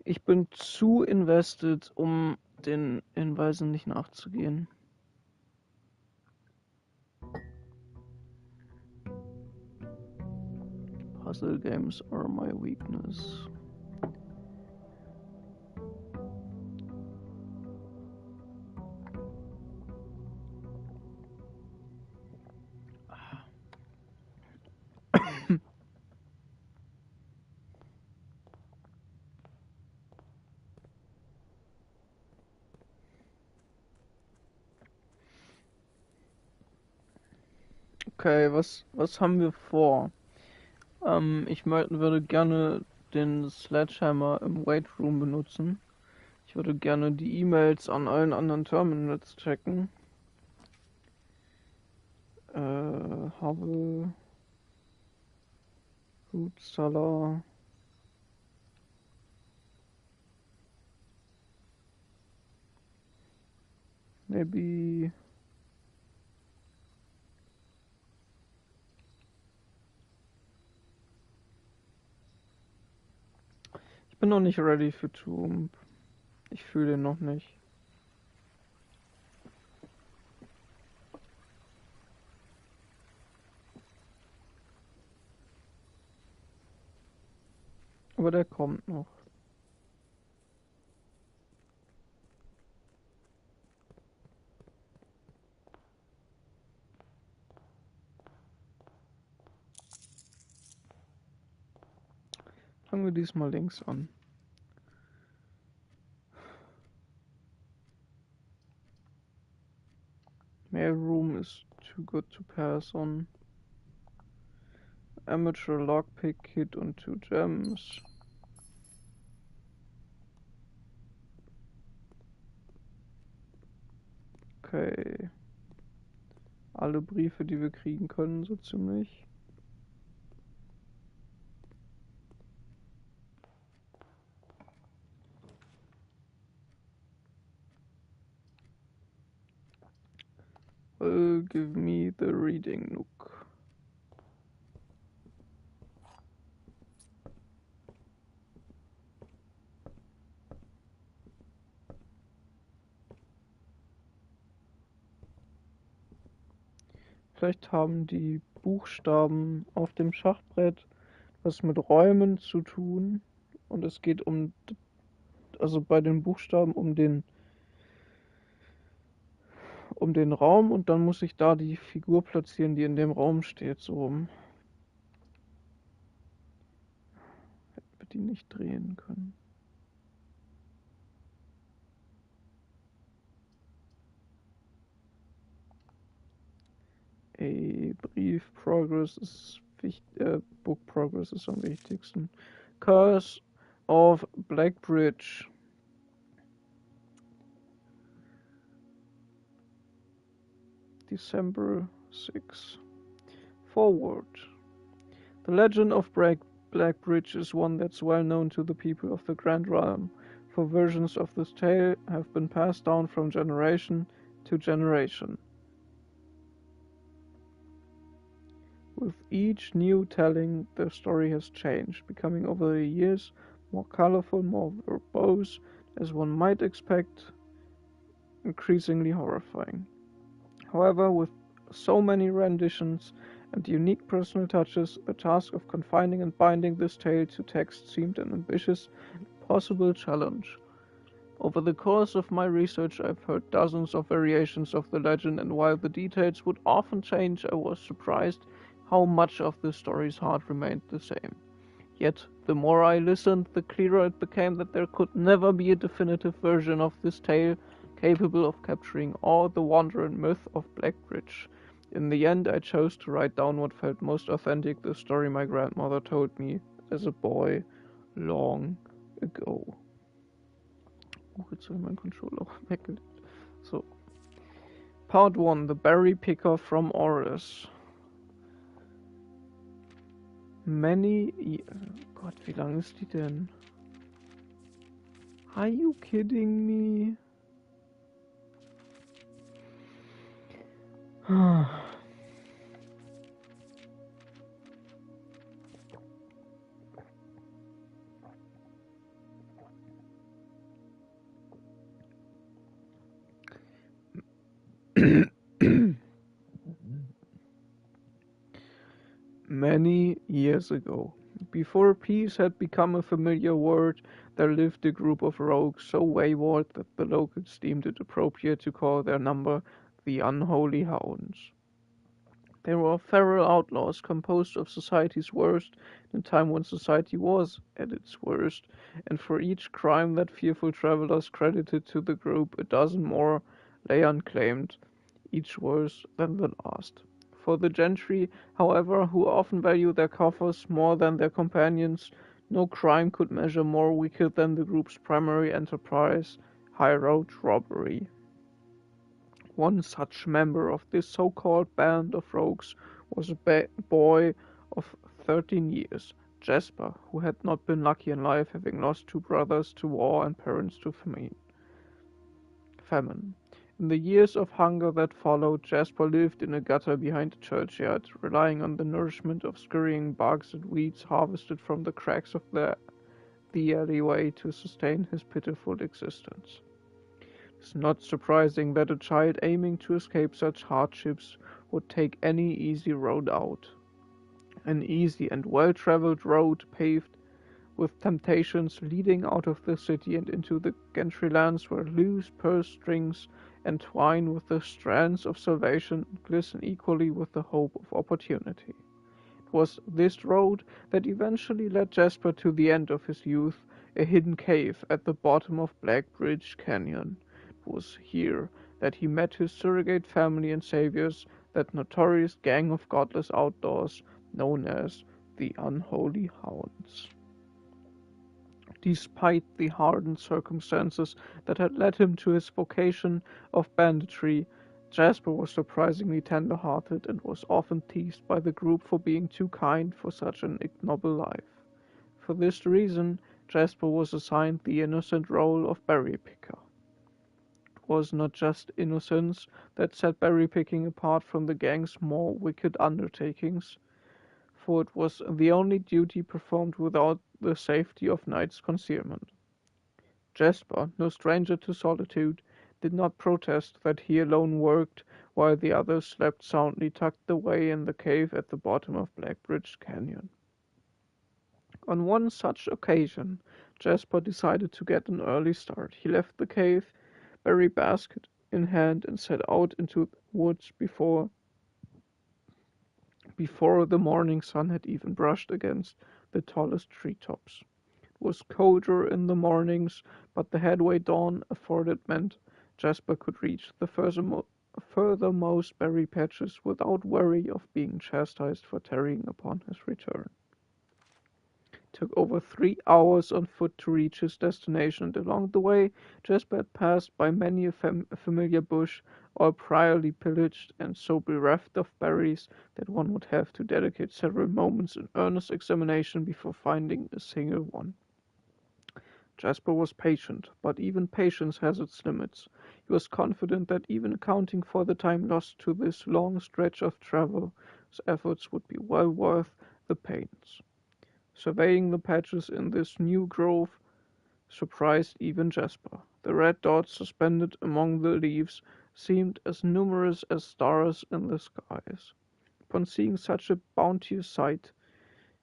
Ich bin zu invested, um den Hinweisen nicht nachzugehen. Puzzle games are my weakness. Okay, was haben wir vor? Würde gerne den Sledgehammer im Weight Room benutzen. Ich würde gerne die E-Mails an allen anderen Terminals checken. Habe Root Cellar. Maybe. Ich bin noch nicht ready für Tomb. Ich fühle den noch nicht. Aber der kommt noch. Fangen wir diesmal links an. Mail room is too good to pass on. Amateur Lockpick Kit und 2 Gems. Okay. Alle Briefe, die wir kriegen können, so ziemlich. Give me the reading nook. Vielleicht haben die Buchstaben auf dem Schachbrett was mit Räumen zu tun. Und es geht also bei den Buchstaben um den Raum und dann muss ich da die Figur platzieren, die in dem Raum steht, so rum. Hätten wir die nicht drehen können. Brief Progress ist wichtig, Book Progress ist am wichtigsten. Curse of Blackbridge. December 6. Forward. The legend of Blackbridge is one that's well known to the people of the Grand Realm, for versions of this tale have been passed down from generation to generation. With each new telling, the story has changed, becoming over the years more colorful, more verbose, as one might expect, increasingly horrifying. However, with so many renditions and unique personal touches, the task of confining and binding this tale to text seemed an ambitious and possible challenge. Over the course of my research, I've heard dozens of variations of the legend, and while the details would often change, I was surprised how much of the story's heart remained the same. Yet, the more I listened, the clearer it became that there could never be a definitive version of this tale capable of capturing all the wonder and myth of Blackbridge. In the end, I chose to write down what felt most authentic, the story my grandmother told me as a boy long ago. Jetzt habe ich meinen Controller auch weggelegt. So. Part 1, The Berry Picker from Oris. Gott, wie lang ist die denn? Are you kidding me? years ago. Before peace had become a familiar word, there lived a group of rogues so wayward that the locals deemed it appropriate to call their number the Unholy Hounds. They were feral outlaws composed of society's worst in a time when society was at its worst, and for each crime that fearful travelers credited to the group, a dozen more lay unclaimed, each worse than the last. For the gentry, however, who often value their coffers more than their companions, no crime could measure more wicked than the group's primary enterprise, highroad robbery. One such member of this so-called band of rogues was a boy of 13 years, Jasper, who had not been lucky in life, having lost two brothers to war and parents to famine. In the years of hunger that followed, Jasper lived in a gutter behind the churchyard, relying on the nourishment of scurrying bugs and weeds harvested from the cracks of the alleyway to sustain his pitiful existence. It is not surprising that a child aiming to escape such hardships would take any easy road out. An easy and well-traveled road paved with temptations leading out of the city and into the gentry lands where loose purse strings entwine with the strands of salvation and glisten equally with the hope of opportunity. It was this road that eventually led Jasper to the end of his youth, a hidden cave at the bottom of Black Bridge Canyon. It was here that he met his surrogate family and saviors, that notorious gang of godless outlaws known as the Unholy Hounds. Despite the hardened circumstances that had led him to his vocation of banditry, Jasper was surprisingly tender-hearted and was often teased by the group for being too kind for such an ignoble life. For this reason, Jasper was assigned the innocent role of berry-picker. It was not just innocence that set berry-picking apart from the gang's more wicked undertakings, for it was the only duty performed without the safety of night's concealment. Jasper, no stranger to solitude, did not protest that he alone worked while the others slept soundly tucked away in the cave at the bottom of Blackbridge Canyon. On one such occasion, Jasper decided to get an early start. He left the cave, berry basket in hand, and set out into the woods before the morning sun had even brushed against the tallest treetops. It was colder in the mornings, but the headway dawn afforded meant Jasper could reach the furthermost berry patches without worry of being chastised for tarrying upon his return. It took over 3 hours on foot to reach his destination, and along the way Jasper had passed by many a familiar bush, all priorly pillaged and so bereft of berries that one would have to dedicate several moments in earnest examination before finding a single one. Jasper was patient, but even patience has its limits. He was confident that even accounting for the time lost to this long stretch of travel, his efforts would be well worth the pains. Surveying the patches in this new grove surprised even Jasper. The red dots suspended among the leaves seemed as numerous as stars in the skies. Upon seeing such a bounteous sight,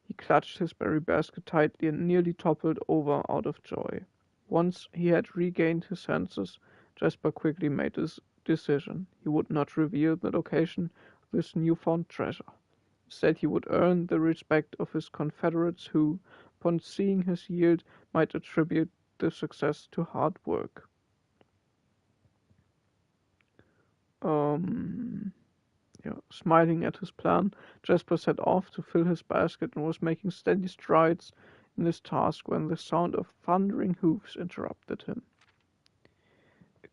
he clutched his berry basket tightly and nearly toppled over out of joy. Once he had regained his senses, Jasper quickly made his decision. He would not reveal the location of this newfound treasure. Instead, he would earn the respect of his confederates who, upon seeing his yield, might attribute the success to hard work. Smiling at his plan, Jasper set off to fill his basket and was making steady strides in this task when the sound of thundering hoofs interrupted him. A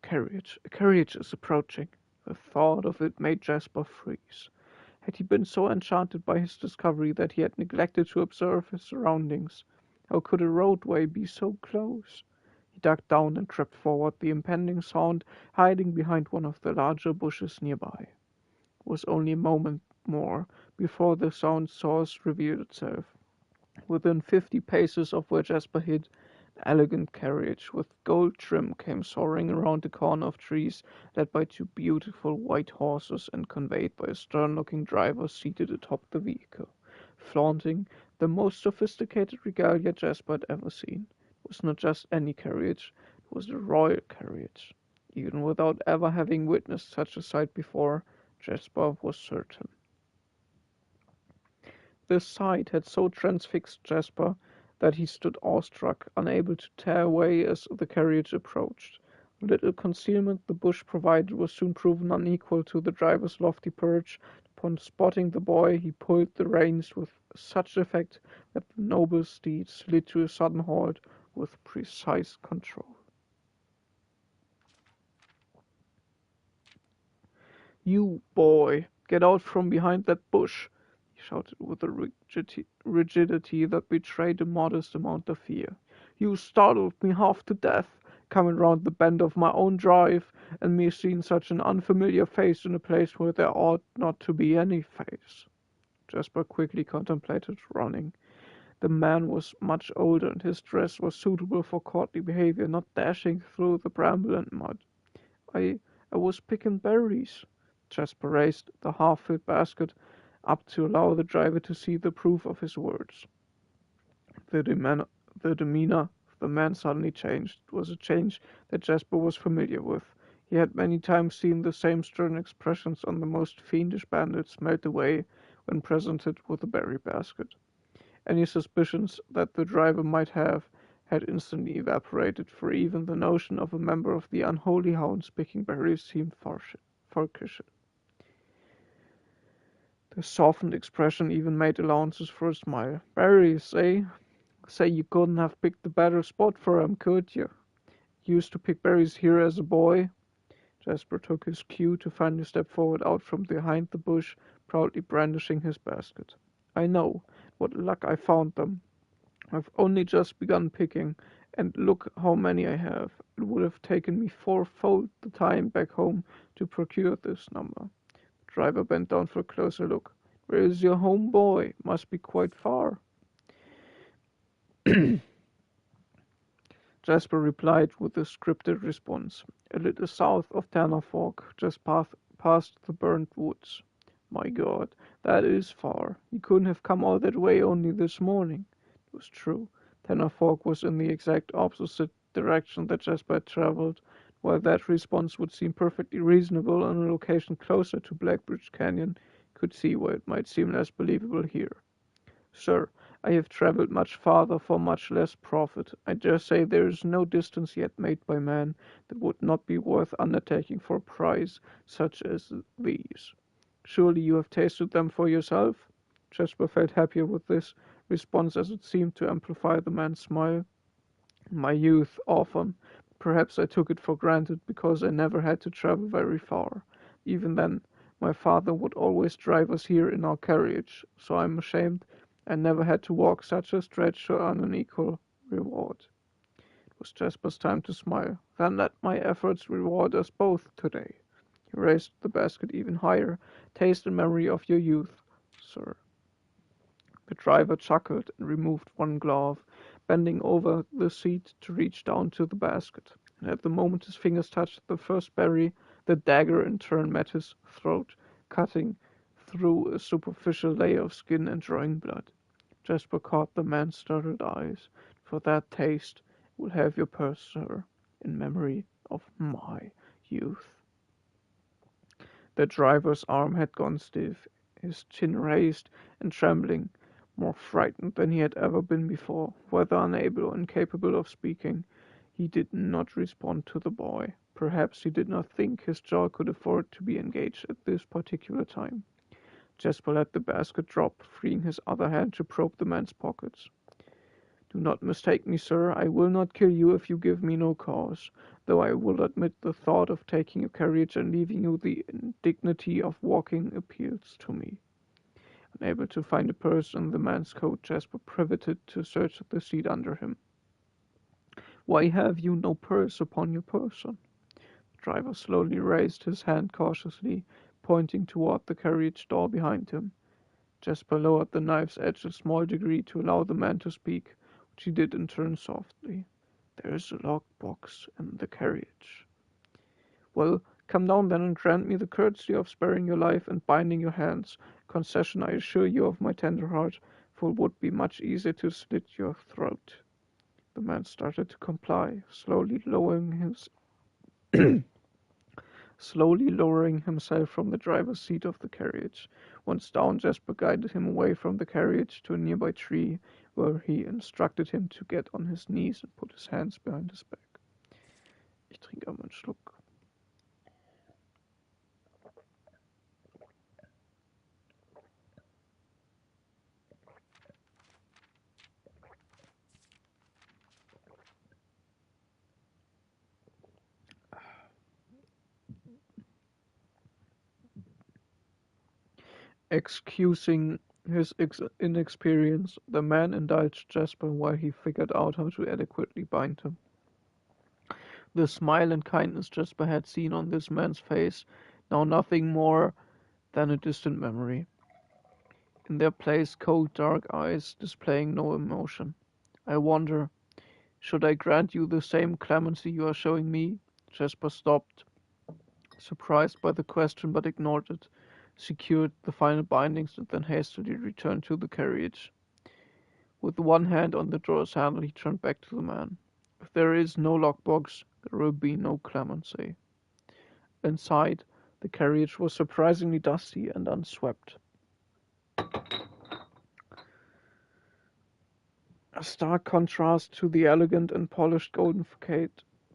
carriage is approaching. The thought of it made Jasper freeze. Had he been so enchanted by his discovery that he had neglected to observe his surroundings? How could a roadway be so close? He ducked down and crept forward, the impending sound hiding behind one of the larger bushes nearby. It was only a moment more before the sound source revealed itself. Within 50 paces of where Jasper hid, an elegant carriage with gold trim came soaring around a corner of trees, led by two beautiful white horses and conveyed by a stern-looking driver seated atop the vehicle, flaunting The most sophisticated regalia Jasper had ever seen. It was not just any carriage, it was the royal carriage. Even without ever having witnessed such a sight before, Jasper was certain. This sight had so transfixed Jasper that he stood awestruck, unable to tear away as the carriage approached. The little concealment the bush provided was soon proven unequal to the driver's lofty perch. Upon spotting the boy, he pulled the reins with such effect that the noble steed slid to a sudden halt with precise control. "You, boy, get out from behind that bush!" he shouted with a rigidity that betrayed a modest amount of fear. "You startled me half to death, coming round the bend of my own drive, and me seeing such an unfamiliar face in a place where there ought not to be any face." Jasper quickly contemplated running. The man was much older, and his dress was suitable for courtly behavior, not dashing through the bramble and mud. I I was picking berries." Jasper raised the half-filled basket up to allow the driver to see the proof of his words. The demeanor of the man suddenly changed. It was a change that Jasper was familiar with. He had many times seen the same stern expressions on the most fiendish bandits melt away when presented with a berry basket. Any suspicions that the driver might have had instantly evaporated, for even the notion of a member of the unholy hounds picking berries seemed farcical. The softened expression even made allowances for a smile. "Berries, eh? Say you couldn't have picked a better spot for 'em, could you? Used to pick berries here as a boy?" Jasper took his cue to finally step forward out from behind the bush, proudly brandishing his basket. "I know. What luck I found them. I've only just begun picking, and look how many I have. It would have taken me fourfold the time back home to procure this number." The driver bent down for a closer look. "Where is your home, boy? Must be quite far." Jasper replied with a scripted response. "A little south of Tanner Fork, just past the burnt woods." "My God, that is far. You couldn't have come all that way only this morning." It was true. Tanner Fork was in the exact opposite direction that Jasper had traveled. While that response would seem perfectly reasonable on a location closer to Blackbridge Canyon, he could see why it might seem less believable here. "Sir, I have traveled much farther for much less profit. I dare say there is no distance yet made by man that would not be worth undertaking for a price such as these. Surely you have tasted them for yourself?" Jasper felt happier with this response as it seemed to amplify the man's smile. "In my youth, often. Perhaps I took it for granted because I never had to travel very far. Even then, my father would always drive us here in our carriage, so I'm ashamed I never had to walk such a stretch to earn an equal reward." It was Jasper's time to smile. "Then let my efforts reward us both today." He raised the basket even higher. "Taste in memory of your youth, sir." The driver chuckled and removed one glove, bending over the seat to reach down to the basket. And at the moment his fingers touched the first berry, the dagger in turn met his throat, cutting through a superficial layer of skin and drawing blood. Jasper caught the man's startled eyes. "For that taste will have your purse, sir, in memory of my youth." The driver's arm had gone stiff, his chin raised and trembling, more frightened than he had ever been before. Whether unable or incapable of speaking, he did not respond to the boy. Perhaps he did not think his jaw could afford to be engaged at this particular time. Jasper let the basket drop, freeing his other hand to probe the man's pockets. "Do not mistake me, sir. I will not kill you if you give me no cause, though I will admit the thought of taking a carriage and leaving you the indignity of walking appeals to me." Unable to find a purse in the man's coat, Jasper pivoted to search the seat under him. "Why have you no purse upon your person?" The driver slowly raised his hand cautiously, pointing toward the carriage door behind him. Jasper lowered the knife's edge a small degree to allow the man to speak, which he did in turn softly. "There is a locked box in the carriage." "Well, come down then and grant me the courtesy of sparing your life and binding your hands, a concession I assure you of my tender heart, for it would be much easier to slit your throat. The man started to comply, slowly lowering himself from the driver's seat of the carriage. Once down, Jasper guided him away from the carriage to a nearby tree, where he instructed him to get on his knees and put his hands behind his back. Ich trinke einmal einen Schluck. Excusing his inexperience, the man indulged Jasper while he figured out how to adequately bind him. The smile and kindness Jasper had seen on this man's face, now nothing more than a distant memory. In their place, cold, dark eyes displaying no emotion. I wonder, should I grant you the same clemency you are showing me? Jasper stopped, surprised by the question, but ignored it, secured the final bindings, and then hastily returned to the carriage. With one hand on the door's handle, he turned back to the man. If there is no lockbox, there will be no clemency. Inside, the carriage was surprisingly dusty and unswept. A stark contrast to the elegant and polished golden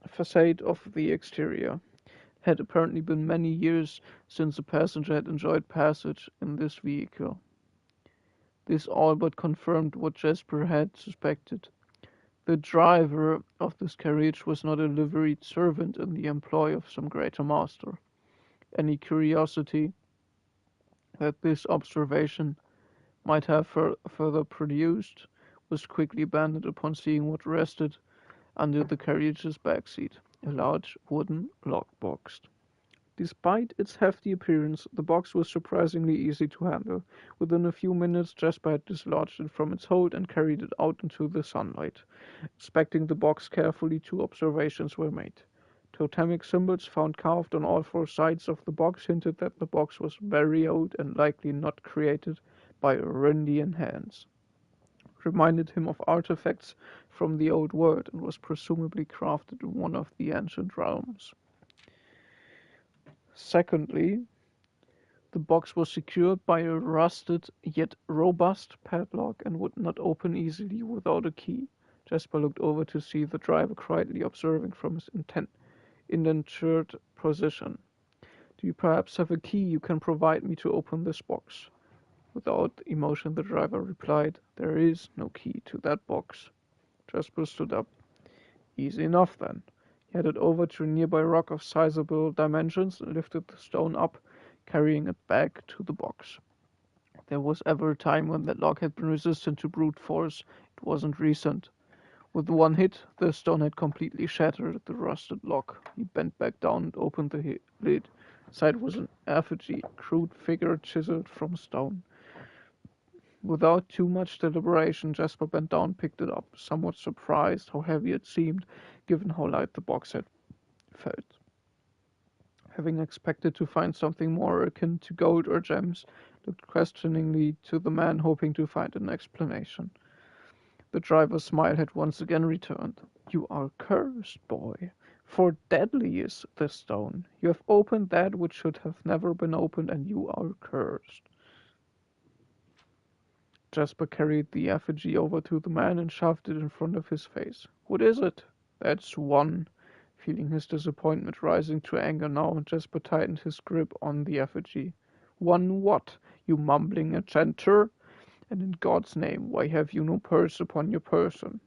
facade of the exterior. It had apparently been many years since a passenger had enjoyed passage in this vehicle. This all but confirmed what Jasper had suspected. The driver of this carriage was not a liveried servant in the employ of some greater master. Any curiosity that this observation might have further produced was quickly abandoned upon seeing what rested under the carriage's back seat, a large wooden lockbox. Despite its hefty appearance, the box was surprisingly easy to handle. Within a few minutes, Jasper had dislodged it from its hold and carried it out into the sunlight. Inspecting the box carefully, 2 observations were made. Totemic symbols found carved on all 4 sides of the box hinted that the box was very old and likely not created by Arindian hands. Reminded him of artifacts from the old world and was presumably crafted in one of the ancient realms. Secondly, the box was secured by a rusted yet robust padlock and would not open easily without a key. Jasper looked over to see the driver quietly observing from his indentured position. Do you perhaps have a key you can provide me to open this box? Without emotion, the driver replied, There is no key to that box. Jasper stood up. Easy enough, then. He headed over to a nearby rock of sizable dimensions and lifted the stone up, carrying it back to the box. There was ever a time when that lock had been resistant to brute force. It wasn't recent. With one hit, the stone had completely shattered the rusted lock. He bent back down and opened the lid. Inside was an effigy, a crude figure chiseled from stone. Without too much deliberation, Jasper bent down and picked it up, somewhat surprised how heavy it seemed, given how light the box had felt. Having expected to find something more akin to gold or gems, looked questioningly to the man, hoping to find an explanation. The driver's smile had once again returned. You are cursed, boy, for deadly is the stone. You have opened that which should have never been opened, and you are cursed. Jasper carried the effigy over to the man and shoved it in front of his face. What is it? That's one. Feeling his disappointment rising to anger now, Jasper tightened his grip on the effigy. One what, you mumbling enchanter? And in God's name, why have you no purse upon your person?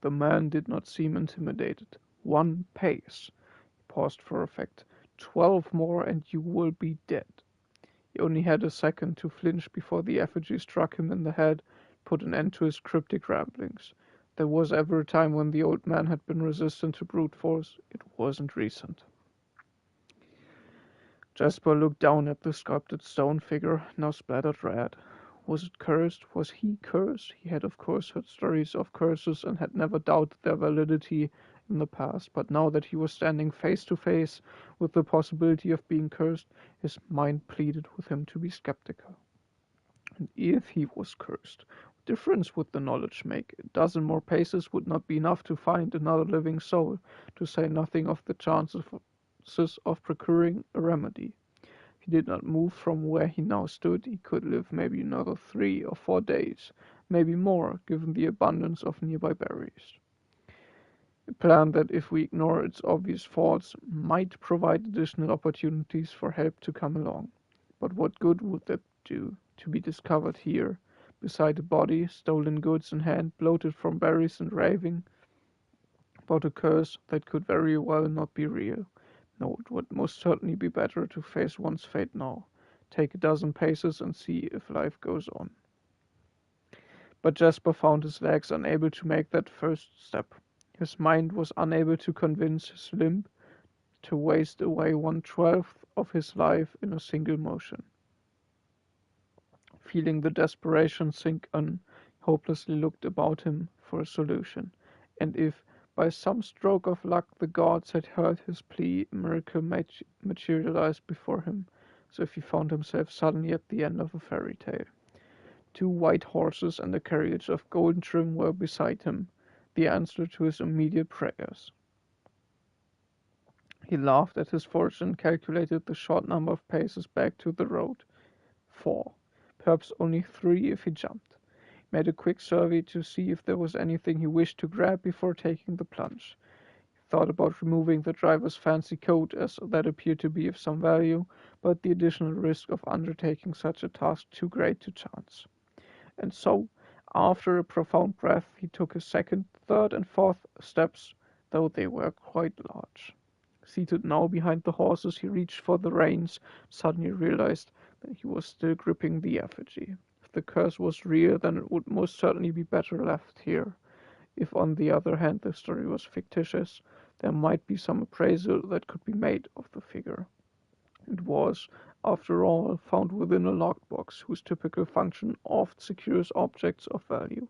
The man did not seem intimidated. 1 pace. He paused for effect. 12 more and you will be dead. He only had a second to flinch before the effigy struck him in the head, put an end to his cryptic ramblings. There was ever a time when the old man had been resistant to brute force. It wasn't recent. Jasper looked down at the sculpted stone figure, now splattered red. Was it cursed? Was he cursed? He had of course heard stories of curses and had never doubted their validity in the past, but now that he was standing face to face with the possibility of being cursed, his mind pleaded with him to be skeptical. And if he was cursed, what difference would the knowledge make? A dozen more paces would not be enough to find another living soul, to say nothing of the chances of procuring a remedy. If he did not move from where he now stood, he could live maybe another 3 or 4 days, maybe more, given the abundance of nearby berries. A plan that, if we ignore its obvious faults, might provide additional opportunities for help to come along. But what good would that do, to be discovered here, beside a body, stolen goods in hand, bloated from berries and raving about a curse that could very well not be real? No, it would most certainly be better to face one's fate now, take a dozen paces and see if life goes on. But Jasper found his legs unable to make that first step. His mind was unable to convince his limb to waste away 1/12 of his life in a single motion. Feeling the desperation sink in, he hopelessly looked about him for a solution, and if by some stroke of luck the gods had heard his plea, a miracle materialized before him, as if he found himself suddenly at the end of a fairy tale. 2 white horses and a carriage of golden trim were beside him, the answer to his immediate prayers. He laughed at his fortune and calculated the short number of paces back to the road. 4. Perhaps only 3 if he jumped. He made a quick survey to see if there was anything he wished to grab before taking the plunge. He thought about removing the driver's fancy coat, as that appeared to be of some value, but the additional risk of undertaking such a task too great to chance. And so, after a profound breath, he took his second, third, and fourth steps, though they were quite large. Seated now behind the horses, he reached for the reins, suddenly realized that he was still gripping the effigy. If the curse was real, then it would most certainly be better left here. If, on the other hand, the story was fictitious, there might be some appraisal that could be made of the figure. It was, after all, found within a lockbox, whose typical function oft secures objects of value.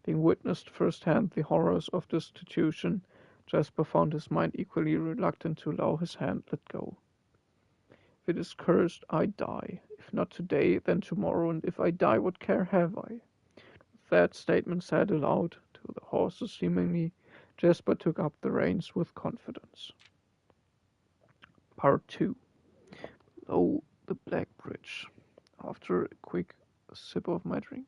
Having witnessed firsthand the horrors of destitution, Jasper found his mind equally reluctant to allow his hand let go. If it is cursed, I die. If not today, then tomorrow, and if I die, what care have I? With that statement said aloud, to the horses seemingly, Jasper took up the reins with confidence. Part 2. Below the Black Bridge. After a quick sip of my drink.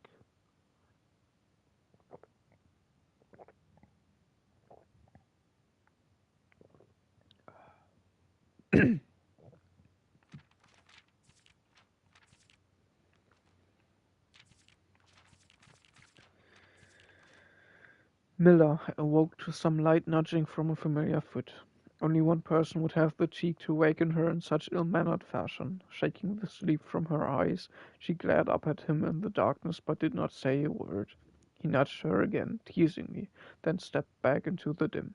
Miller awoke to some light nudging from a familiar foot. Only one person would have the cheek to waken her in such ill-mannered fashion. Shaking the sleep from her eyes, she glared up at him in the darkness but did not say a word. He nudged her again, teasingly, then stepped back into the dim.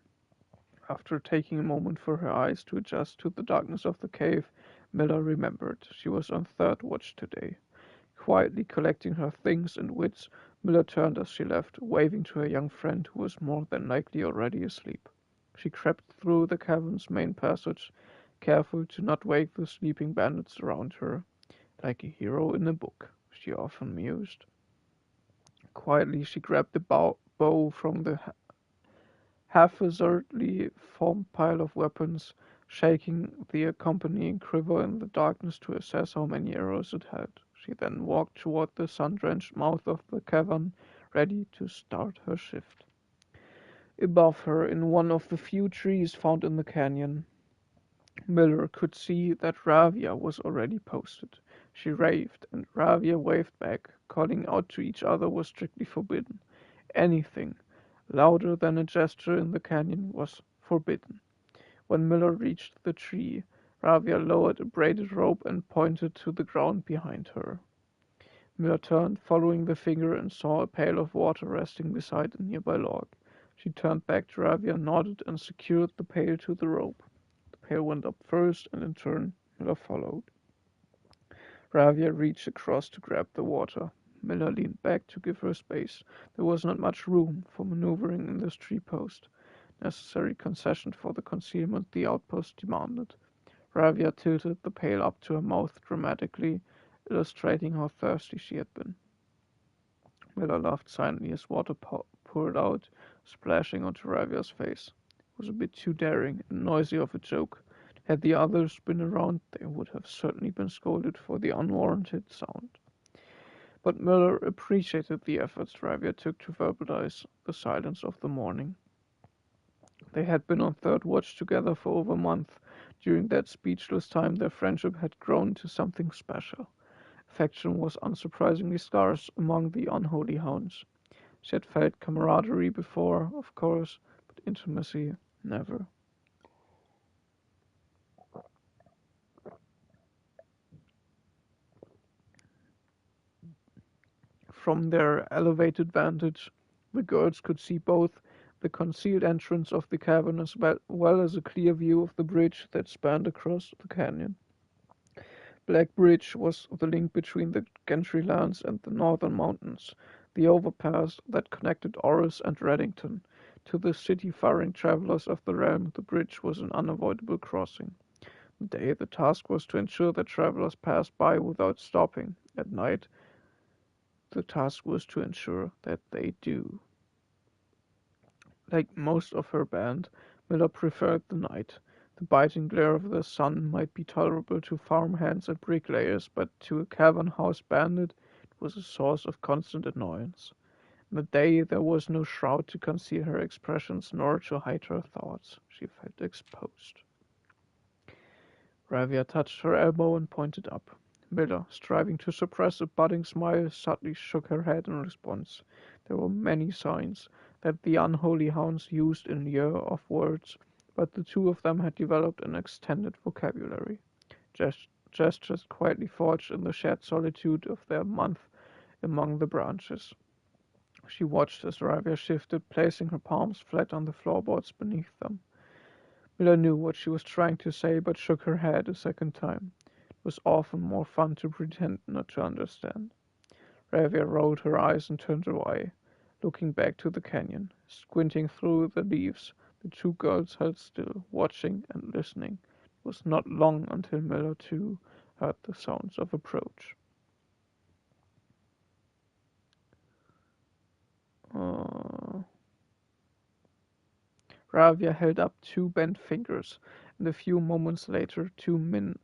After taking a moment for her eyes to adjust to the darkness of the cave, Miller remembered she was on third watch today. Quietly collecting her things and wits, Miller turned as she left, waving to her young friend who was more than likely already asleep. She crept through the cavern's main passage, careful to not wake the sleeping bandits around her. Like a hero in a book, she often mused. Quietly she grabbed the bow from the haphazardly formed pile of weapons, shaking the accompanying quiver in the darkness to assess how many arrows it had. She then walked toward the sun-drenched mouth of the cavern, ready to start her shift. Above her, in one of the few trees found in the canyon, Miller could see that Ravia was already posted. She raved, and Ravia waved back. Calling out to each other was strictly forbidden. Anything louder than a gesture in the canyon was forbidden. When Miller reached the tree, Ravia lowered a braided rope and pointed to the ground behind her. Miller turned, following the finger, and saw a pail of water resting beside a nearby log. She turned back to Ravia, nodded, and secured the pail to the rope. The pail went up first, and in turn, Miller followed. Ravia reached across to grab the water. Miller leaned back to give her space. There was not much room for maneuvering in this tree post, necessary concession for the concealment the outpost demanded. Ravia tilted the pail up to her mouth dramatically illustrating how thirsty she had been. Miller laughed silently as water poured out, splashing onto Ravia's face. It was a bit too daring and noisy of a joke. Had the others been around, they would have certainly been scolded for the unwarranted sound. But Miller appreciated the efforts Ravia took to verbalize the silence of the morning. They had been on third watch together for over a month. During that speechless time, their friendship had grown to something special. Affection was unsurprisingly scarce among the unholy hounds. She had felt camaraderie before, of course, but intimacy never. From their elevated vantage, the girls could see both the concealed entrance of the cavern as well as a clear view of the bridge that spanned across the canyon. Black Bridge was the link between the Gentry lands and the northern mountains, the overpass that connected Orris and Reddington. To the city-faring travelers of the realm, the bridge was an unavoidable crossing. At day, the task was to ensure that travelers passed by without stopping. At night, the task was to ensure that they do. Like most of her band, Miller preferred the night. The biting glare of the sun might be tolerable to farmhands and bricklayers, but to a cavern house bandit it was a source of constant annoyance. In the day there was no shroud to conceal her expressions nor to hide her thoughts. She felt exposed. Ravia touched her elbow and pointed up. Miller, striving to suppress a budding smile, suddenly shook her head in response. There were many signs that the unholy hounds used in lieu of words, but the two of them had developed an extended vocabulary. Gestures quietly forged in the shared solitude of their month among the branches. She watched as Ravia shifted, placing her palms flat on the floorboards beneath them. Miller knew what she was trying to say, but shook her head a second time. It was often more fun to pretend not to understand. Ravia rolled her eyes and turned away, looking back to the canyon. Squinting through the leaves, the two girls held still, watching and listening. It was not long until Miller, too, heard the sounds of approach. Uh, Ravia held up two bent fingers, and a few moments later two men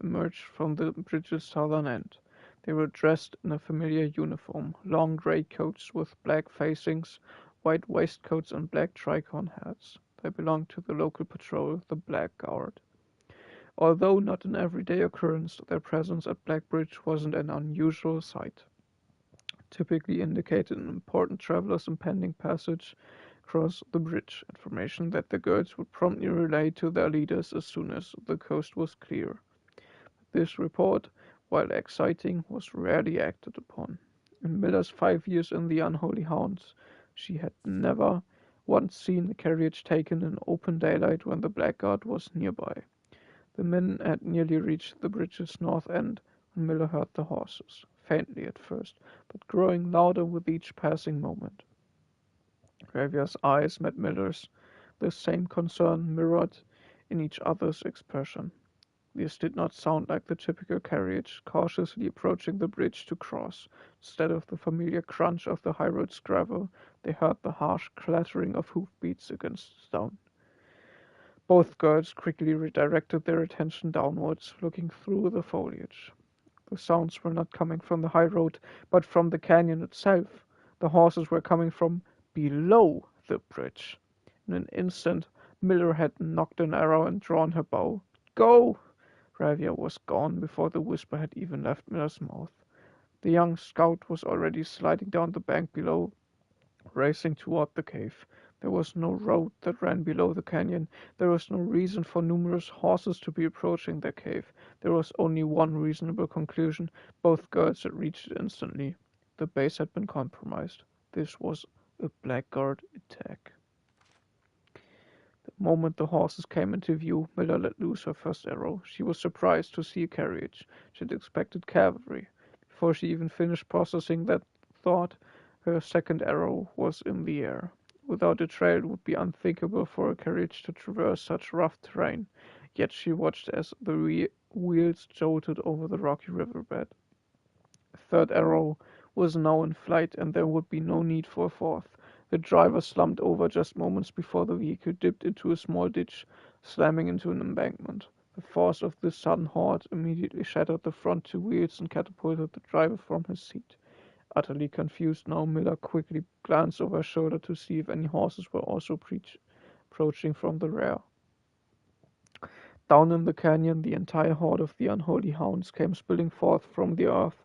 emerged from the bridge's southern end. They were dressed in a familiar uniform, long grey coats with black facings, white waistcoats and black tricorn hats. They belonged to the local patrol, the Black Guard. Although not an everyday occurrence, their presence at Blackbridge wasn't an unusual sight. It typically indicated an important traveler's impending passage across the bridge, information that the girls would promptly relay to their leaders as soon as the coast was clear. This report, while exciting, was rarely acted upon. In Miller's 5 years in the Unholy Hounds, she had never once seen a carriage taken in open daylight when the Blackguard was nearby. The men had nearly reached the bridge's north end when Miller heard the horses, faintly at first, but growing louder with each passing moment. Ravia's eyes met Miller's, the same concern mirrored in each other's expression. This did not sound like the typical carriage, cautiously approaching the bridge to cross. Instead of the familiar crunch of the highroad's gravel, they heard the harsh clattering of hoofbeats against stone. Both girls quickly redirected their attention downwards, looking through the foliage. The sounds were not coming from the high road, but from the canyon itself. The horses were coming from below the bridge. In an instant, Miller had nocked an arrow and drawn her bow. Go! Ravia was gone before the whisper had even left Miller's mouth. The young scout was already sliding down the bank below, racing toward the cave. There was no road that ran below the canyon. There was no reason for numerous horses to be approaching the cave. There was only one reasonable conclusion. Both girls had reached it instantly. The base had been compromised. This was a blackguard attack. The moment the horses came into view, Miller let loose her first arrow. She was surprised to see a carriage. She had expected cavalry. Before she even finished processing that thought, her second arrow was in the air. Without a trail, it would be unthinkable for a carriage to traverse such rough terrain. Yet she watched as the wheels jolted over the rocky riverbed. A third arrow was now in flight, and there would be no need for a fourth. The driver slumped over just moments before the vehicle dipped into a small ditch, slamming into an embankment. The force of this sudden halt immediately shattered the front two wheels and catapulted the driver from his seat. Utterly confused now, Miller quickly glanced over his shoulder to see if any horses were also approaching from the rear. Down in the canyon, the entire horde of the unholy hounds came spilling forth from the earth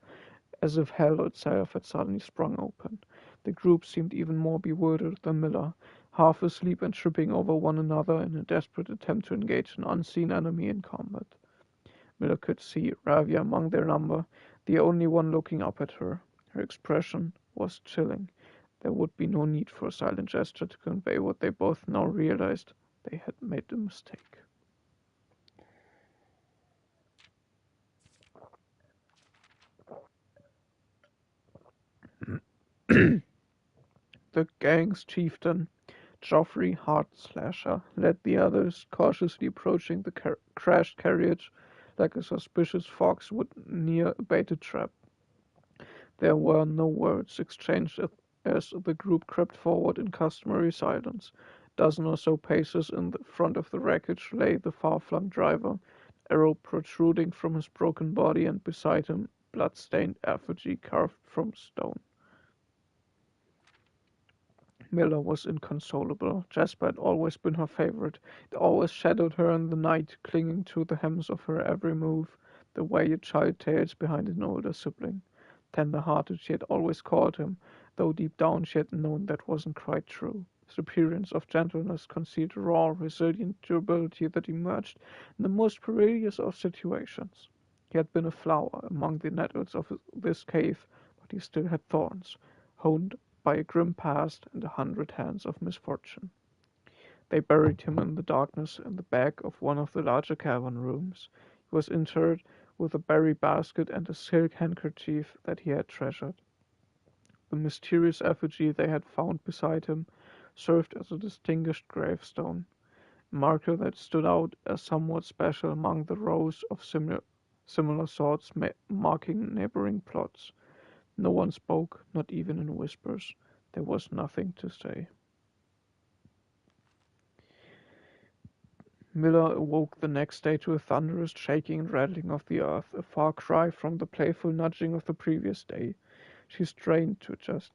as if hell itself had suddenly sprung open. The group seemed even more bewildered than Miller, half asleep and tripping over one another in a desperate attempt to engage an unseen enemy in combat. Miller could see Ravia among their number, the only one looking up at her. Her expression was chilling. There would be no need for a silent gesture to convey what they both now realized: they had made a mistake. The gang's chieftain, Geoffrey Heartslasher, led the others, cautiously approaching the crashed carriage like a suspicious fox would near a baited trap. There were no words exchanged as the group crept forward in customary silence. A dozen or so paces in the front of the wreckage lay the far-flung driver, arrow protruding from his broken body, and beside him, blood-stained effigy carved from stone. Miller was inconsolable. Jasper had always been her favorite. It always shadowed her in the night, clinging to the hems of her every move, the way a child tails behind an older sibling. Tender-hearted she had always called him, though deep down she had known that wasn't quite true. His appearance of gentleness concealed a raw, resilient durability that emerged in the most perilous of situations. He had been a flower among the nettles of this cave, but he still had thorns, honed by a grim past and 100 hands of misfortune. They buried him in the darkness in the back of one of the larger cavern rooms. He was interred with a berry basket and a silk handkerchief that he had treasured. The mysterious effigy they had found beside him served as a distinguished gravestone, a marker that stood out as somewhat special among the rows of similar sorts marking neighboring plots. No one spoke, not even in whispers. There was nothing to say. Miller awoke the next day to a thunderous shaking and rattling of the earth, a far cry from the playful nudging of the previous day. She strained to adjust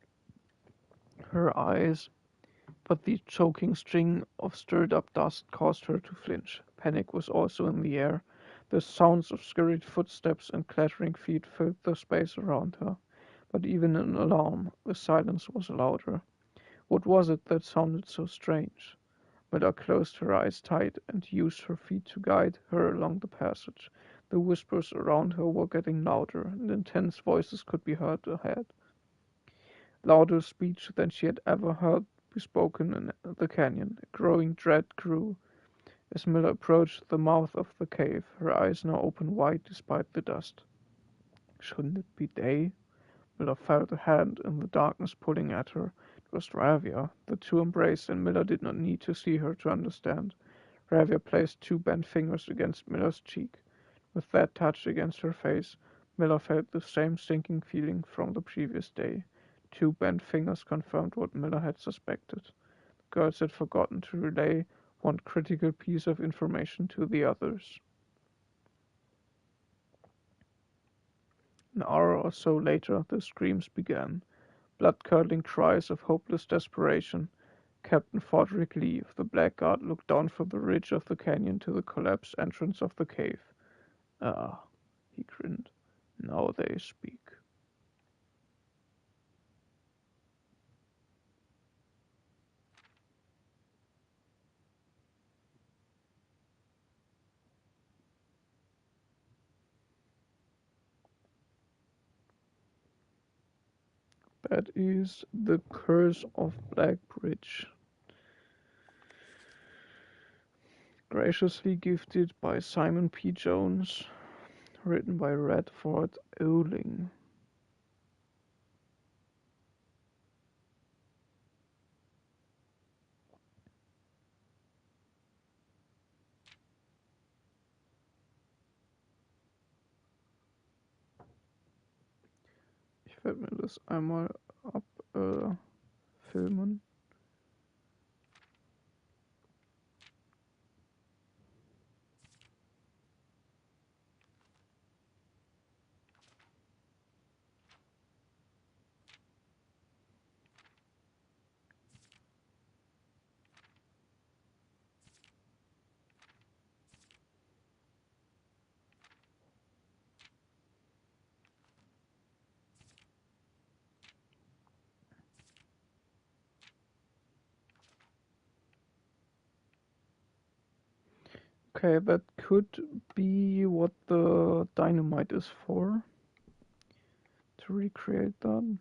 her eyes, but the choking string of stirred-up dust caused her to flinch. Panic was also in the air. The sounds of scurried footsteps and clattering feet filled the space around her. But even in alarm, the silence was louder. What was it that sounded so strange? Miller closed her eyes tight and used her feet to guide her along the passage. The whispers around her were getting louder, and intense voices could be heard ahead. Louder speech than she had ever heard be spoken in the canyon. A growing dread grew as Miller approached the mouth of the cave, her eyes now open wide despite the dust. Shouldn't it be day? Miller felt a hand in the darkness pulling at her. It was Ravia. The two embraced, and Miller did not need to see her to understand. Ravia placed two bent fingers against Miller's cheek. With that touch against her face, Miller felt the same sinking feeling from the previous day. Two bent fingers confirmed what Miller had suspected. The girls had forgotten to relay one critical piece of information to the others. An hour or so later, the screams began. Blood-curdling cries of hopeless desperation. Captain Frederick Lee of the Blackguard looked down from the ridge of the canyon to the collapsed entrance of the cave. Ah, he grinned. Now they speak. That is The Curse of Black Bridge. Graciously gifted by Simon P. Jones. Written by Redford Owling. Ich werde mir das einmal abfilmen. Okay, that could be what the dynamite is for. To recreate that.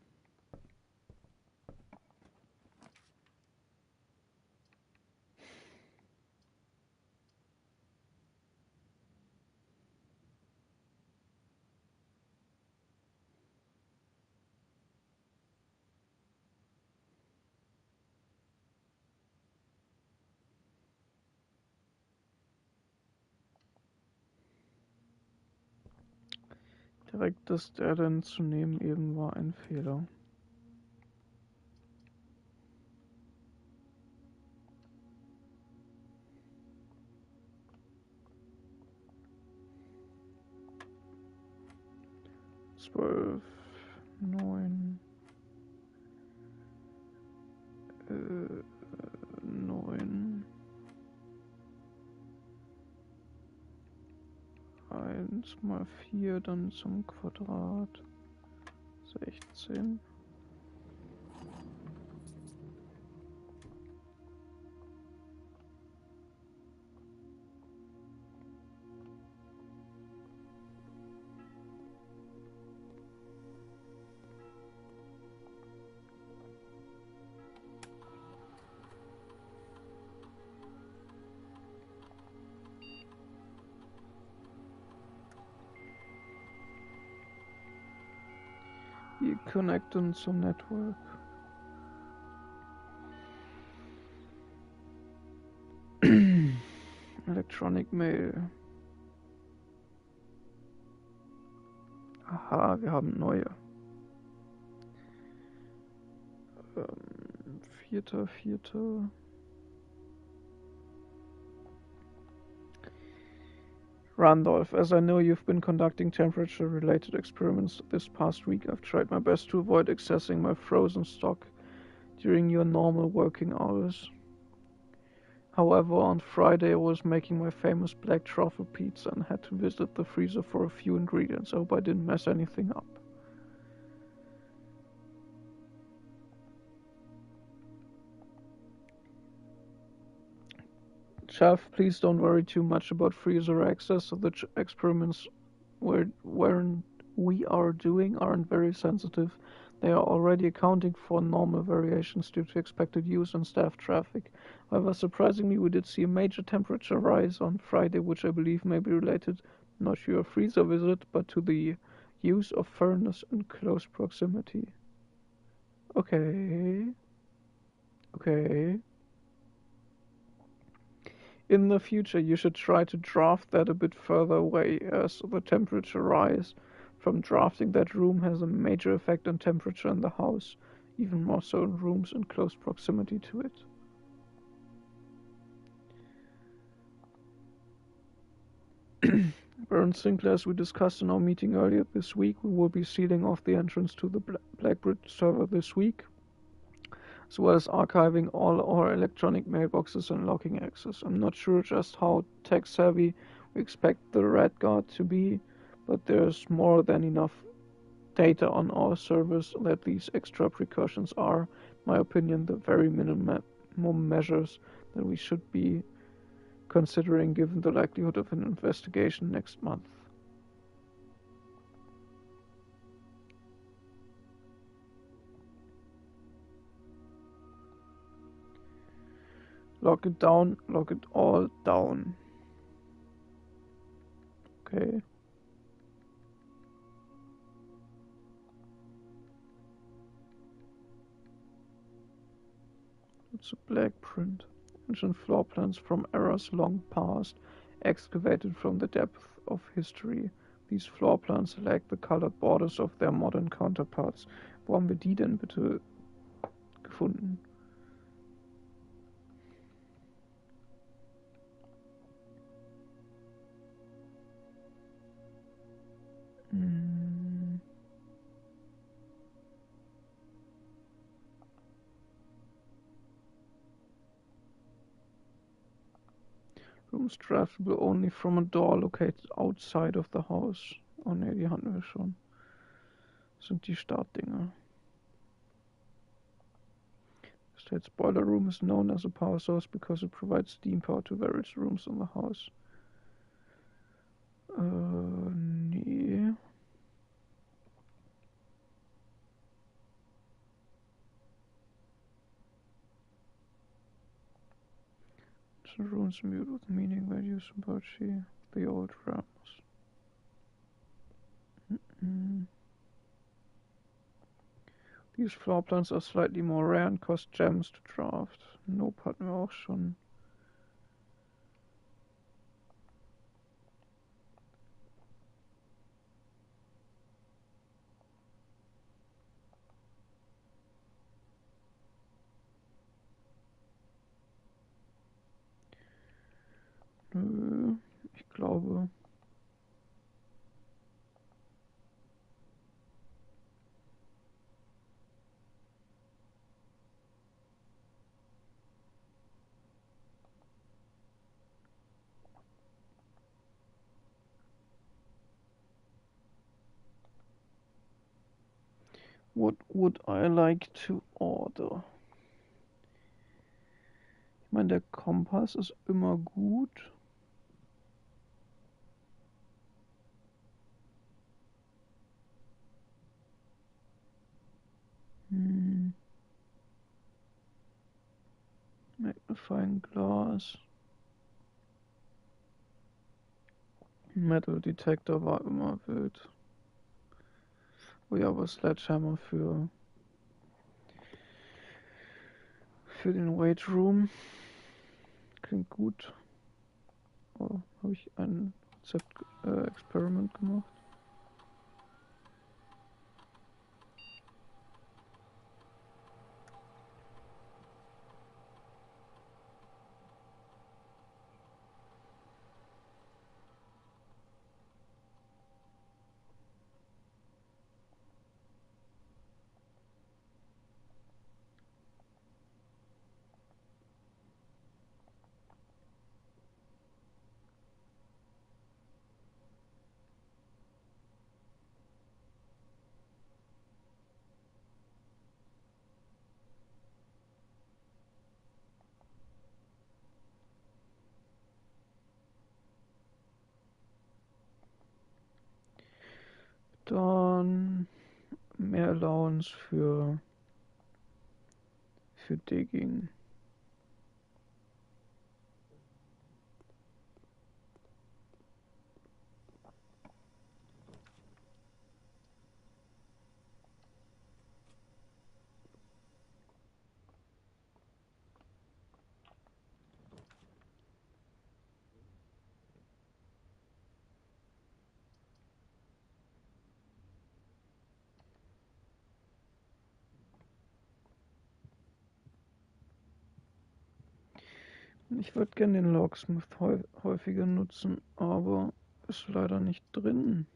Direkt das Dead-End zu nehmen eben war ein Fehler. Zwölf, 9, 9, 1 mal 4 dann zum Quadrat, 16. You connect them zum Network. Electronic Mail. Aha, wir haben neue. 4.4. Randolph, as I know you've been conducting temperature-related experiments this past week, I've tried my best to avoid accessing my frozen stock during your normal working hours. However, on Friday I was making my famous black truffle pizza and had to visit the freezer for a few ingredients. I hope I didn't mess anything up. Jeff, please don't worry too much about freezer access. The experiments we are doing aren't very sensitive. They are already accounting for normal variations due to expected use and staff traffic. However, surprisingly, we did see a major temperature rise on Friday, which I believe may be related not to your freezer visit, but to the use of furnace in close proximity. Okay. Okay. In the future, you should try to draft that a bit further away, as the temperature rise from drafting that room has a major effect on temperature in the house, even more so in rooms in close proximity to it. Baron Sinclair, as we discussed in our meeting earlier this week, we will be sealing off the entrance to the Blackbridge server this week, as well as archiving all our electronic mailboxes and locking access. I'm not sure just how tech-savvy we expect the Red Guard to be, but there's more than enough data on our servers that these extra precautions are, in my opinion, the very minimum measures that we should be considering given the likelihood of an investigation next month. Lock it down, lock it all down. Okay. It's a black print. Ancient floor plans from eras long past, excavated from the depth of history, These floor plans lack the colored borders of their modern counterparts. Wo haben wir die denn bitte gefunden? Rooms draftable only from a door located outside of the house. Oh ne, die hatten wir schon. Das sind die Startdinger. The state's boiler room is known as a power source because it provides steam power to various rooms in the house. Nee. The runes mute with meaning values about the old realms. These floor plans are slightly more rare and cost gems to draft. Nope, hatten wir auch schon. Nö, ich glaube. What would I like to order? Ich meine, der Kompass ist immer gut. Magnifying glass. Metal Detector war immer wild. Oh ja, aber Sledgehammer für den Weight Room. Klingt gut. Oh, habe ich ein Rezept-Experiment gemacht? Dann mehr Allowance für Digging. Ich würde gerne den Locksmith häufiger nutzen, aber ist leider nicht drin.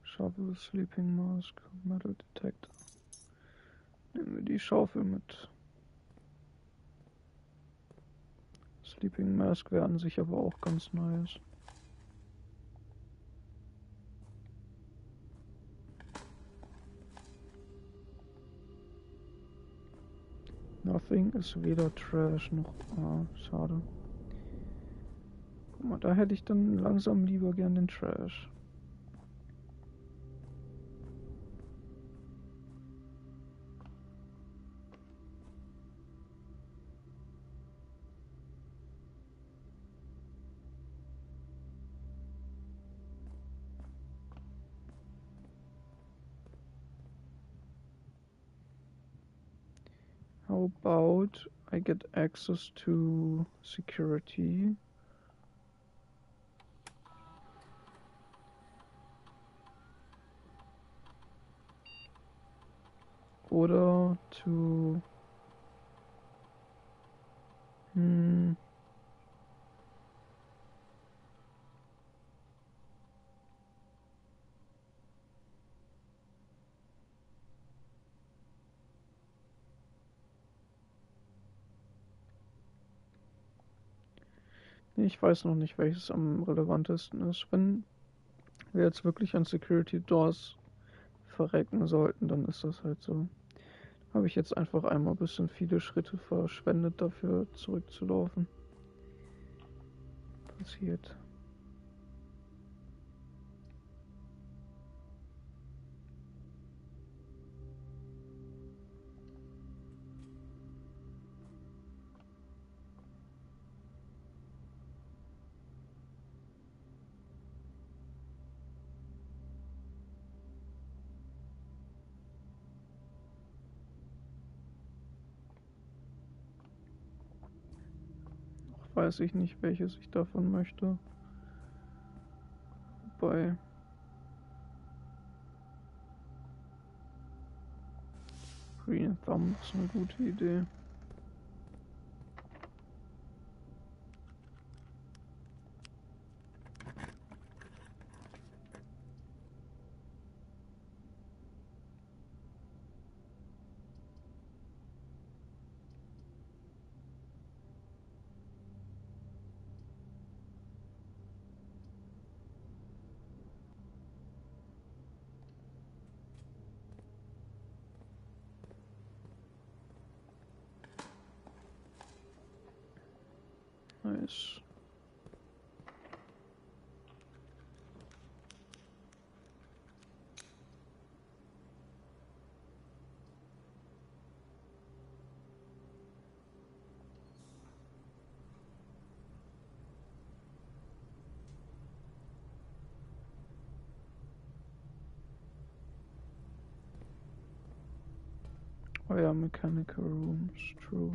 Shovel, Sleeping Mask, Metal Detector. Nehmen wir die Schaufel mit. Sleeping Mask wäre an sich aber auch ganz nice. Nothing ist weder Trash noch... Ah, schade. Guck mal, da hätte ich dann langsam lieber gern den Trash. How about I get access to security? Oder to... Ich weiß noch nicht, welches am relevantesten ist. Wenn wir jetzt wirklich an Security Doors verrecken sollten, dann ist das halt so. Habe ich jetzt einfach einmal ein bisschen viele Schritte verschwendet, dafür zurückzulaufen. Passiert. Weiß ich nicht, welches ich davon möchte. Wobei... Green Thumb ist eine gute Idee. Nice. Oh ja, Mechanical Rooms, true.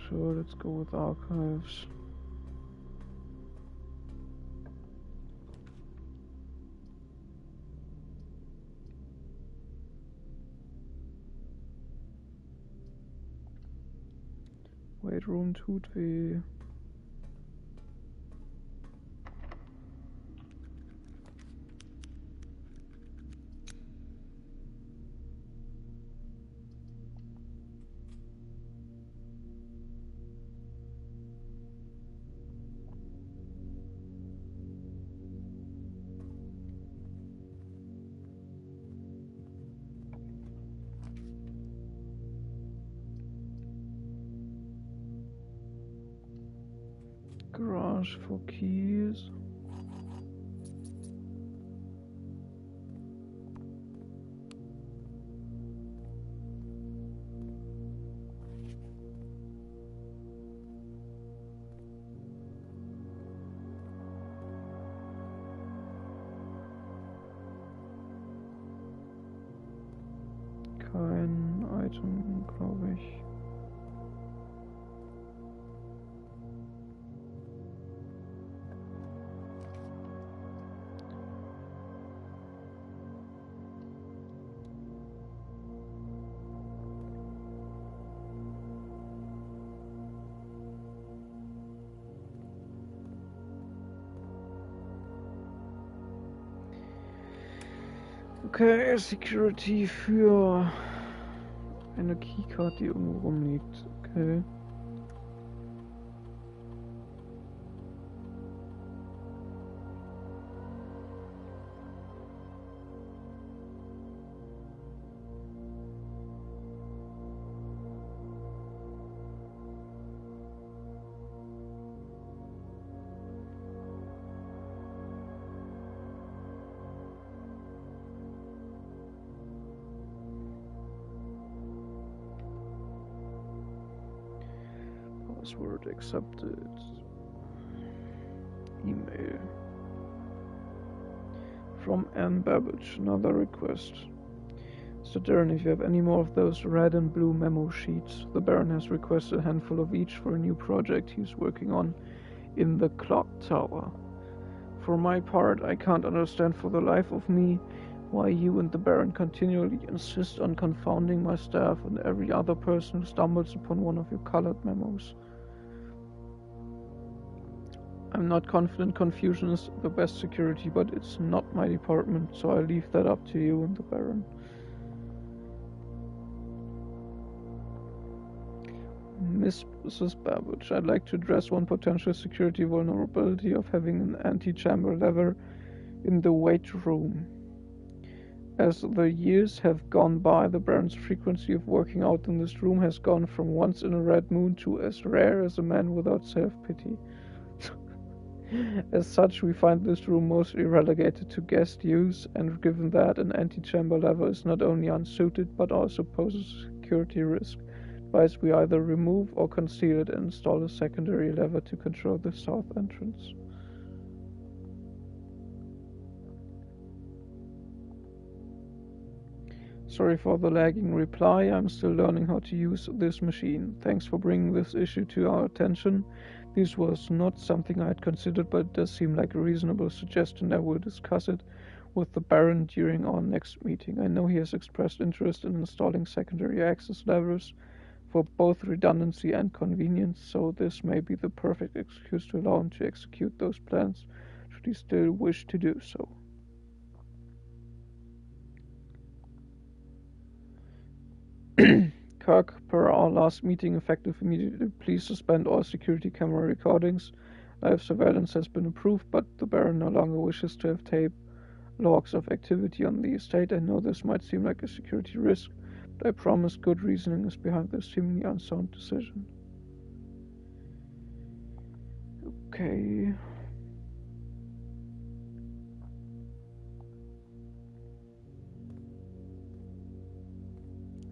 Sure, let's go with archives. Weight Room tut weh. Garage for keys. Kein Item, glaube ich. Okay, Security für eine Keycard, die irgendwo rumliegt. Okay. Password accepted. Email. From M. Babbage, another request. Mr. Darren, if you have any more of those red and blue memo sheets, the Baron has requested a handful of each for a new project he's working on in the clock tower. For my part, I can't understand for the life of me why you and the Baron continually insist on confounding my staff and every other person who stumbles upon one of your colored memos. I'm not confident confusion is the best security, but it's not my department, so I leave that up to you and the Baron. Mrs. Babbage, I'd like to address one potential security vulnerability of having an anti-chamber lever in the weight room. As the years have gone by, the Baron's frequency of working out in this room has gone from once in a red moon to as rare as a man without self-pity. As such, we find this room mostly relegated to guest use, and given that an anti-chamber lever is not only unsuited but also poses a security risk, advise we either remove or conceal it and install a secondary lever to control the south entrance. Sorry for the lagging reply, I'm still learning how to use this machine. Thanks for bringing this issue to our attention. This was not something I had considered, but it does seem like a reasonable suggestion. I will discuss it with the Baron during our next meeting. I know he has expressed interest in installing secondary access levers for both redundancy and convenience, so this may be the perfect excuse to allow him to execute those plans, should he still wish to do so. Kirk, per our last meeting, effective immediately, please suspend all security camera recordings. Live surveillance has been approved, but the Baron no longer wishes to have tape logs of activity on the estate. I know this might seem like a security risk, but I promise good reasoning is behind this seemingly unsound decision. Okay.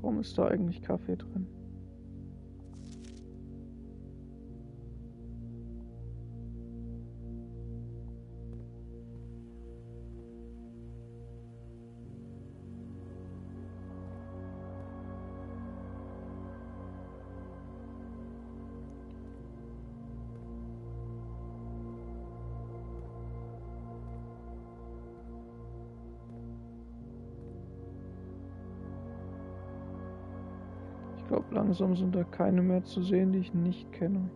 Warum ist da eigentlich Kaffee drin? Ich glaube, langsam sind da keine mehr zu sehen, die ich nicht kenne.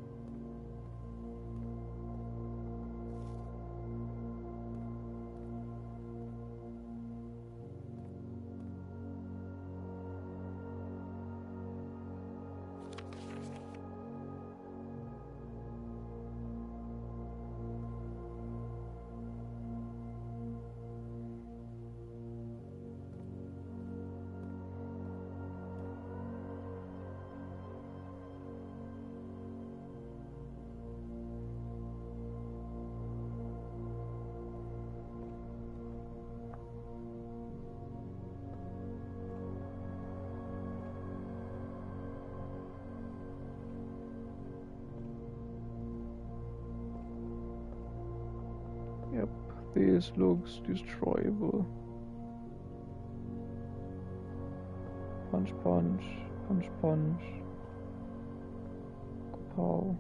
Yep, this looks destroyable. Punch, punch, punch, punch. Kapow.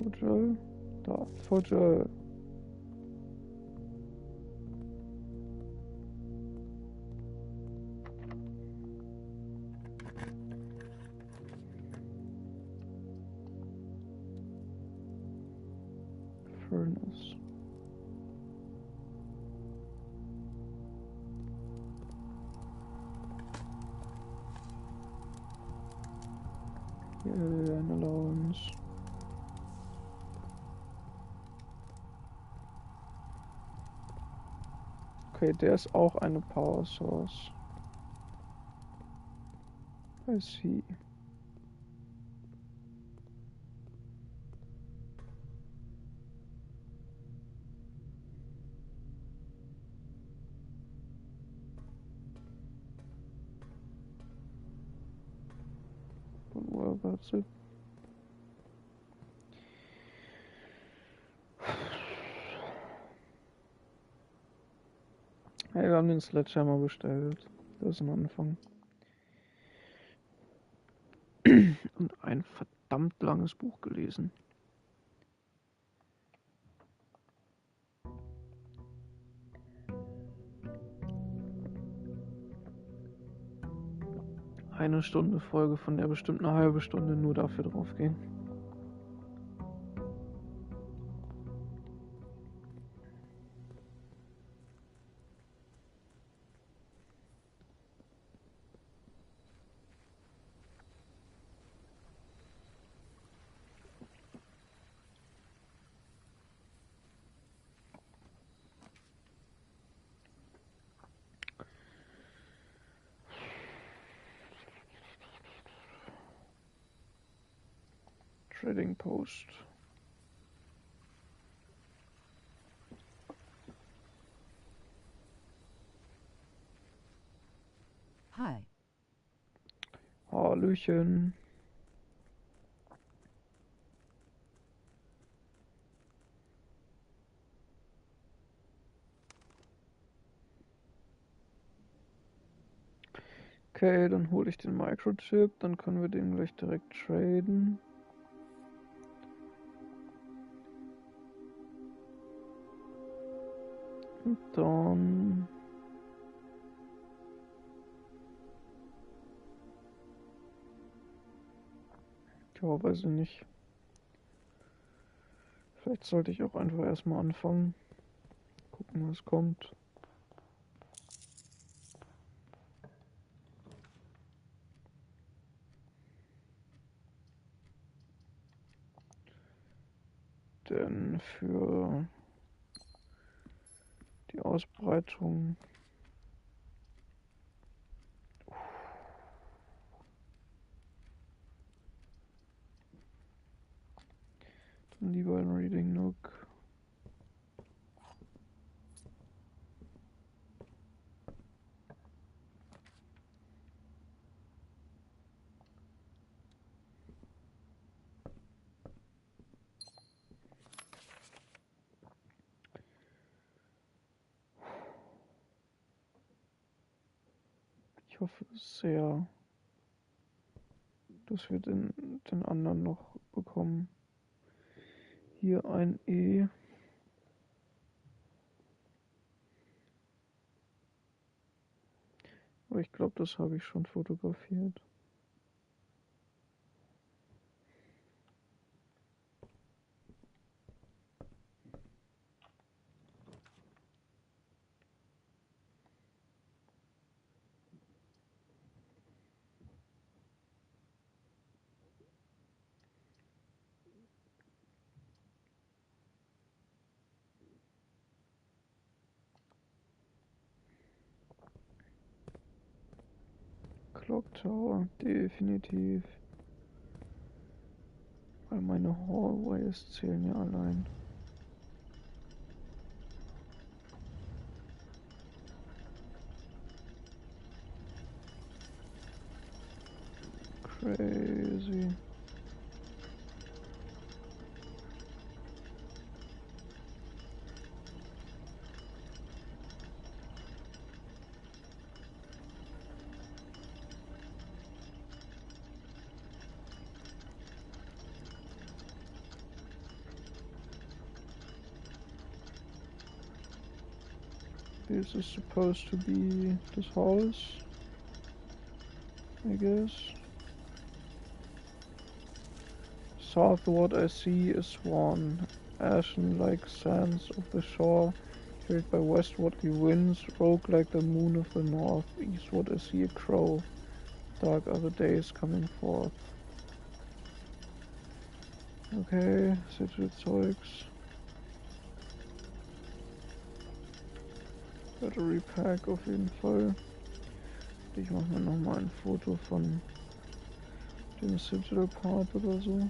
Futsal, da, Futsal. furnace. Yeah, an allowance. Okay, der ist auch eine Power Source. I see. Well, that's it. Hey, wir haben den Sledgehammer bestellt. Das ist ein Anfang. Und ein verdammt langes Buch gelesen. Eine Stunde Folge, von der bestimmt eine halbe Stunde nur dafür drauf gehen. Trading Post. Hi. Hallöchen. Okay, dann hole ich den Microchip, dann können wir den gleich direkt traden. Und dann... Ja, weiß ich nicht. Vielleicht sollte ich auch einfach erstmal anfangen. Gucken, was kommt. Denn für die Ausbreitung... Dann lieber ein Reading Nook. Ich hoffe sehr, dass wir den anderen noch bekommen. Hier ein E. Aber ich glaube, das habe ich schon fotografiert. Clock Tower, definitiv. Weil meine Hallways zählen ja allein. Crazy. This is supposed to be this house, I guess. Southward I see a swan ashen-like sands of the shore, carried by westwardly winds, rogue like the moon of the north. Eastward I see a crow, dark are the days coming forth. Okay, Sigil-Zeugs. Battery Pack auf jeden Fall. Ich mache mir nochmal ein Foto von dem Sigil Part oder so.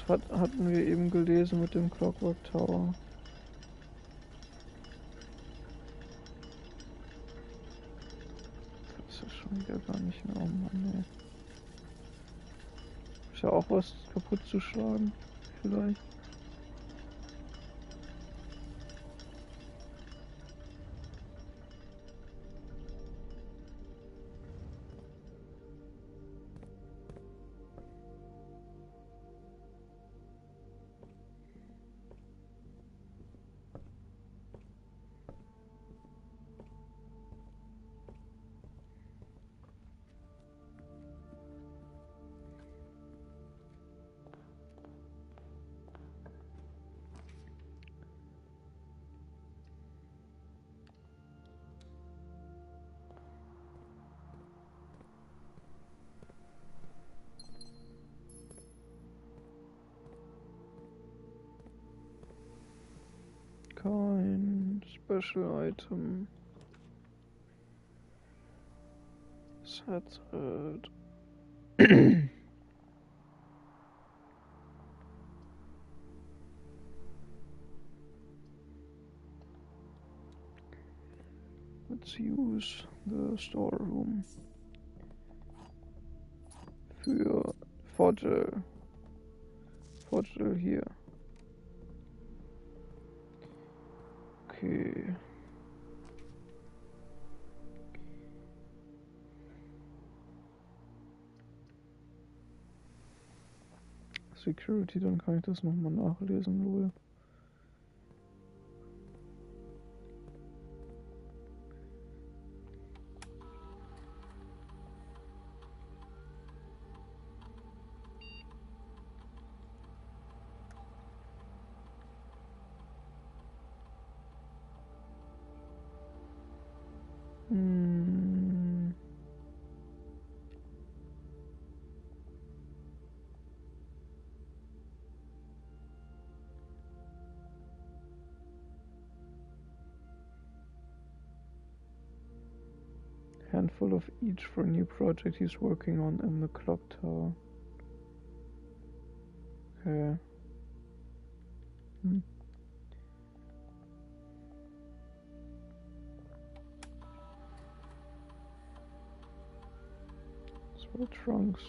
Das hatten wir eben gelesen mit dem Clockwork Tower. Das ist schon wieder gar nicht mehr. Oh Mann, ey. Ist ja auch was kaputt zu schlagen, vielleicht. Kein Special Item. Settled. Let's use the storeroom für Forgel. Forgel hier. Okay. Security, dann kann ich das nochmal nachlesen, wohl. Handful of each for a new project he's working on in the clock tower. Okay. Zwei Trunks.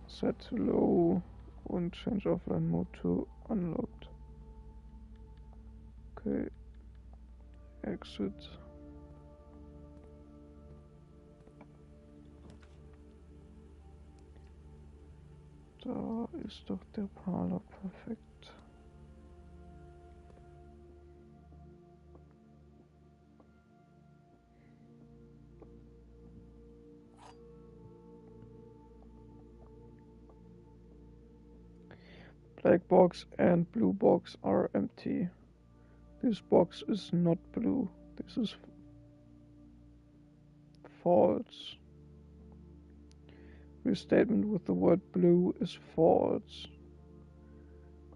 Set to low und change offline mode to unlocked. Okay. Exit. Da ist doch der Parler perfekt. Black box and blue box are empty. This box is not blue. This is false. Restatement with the word blue is false.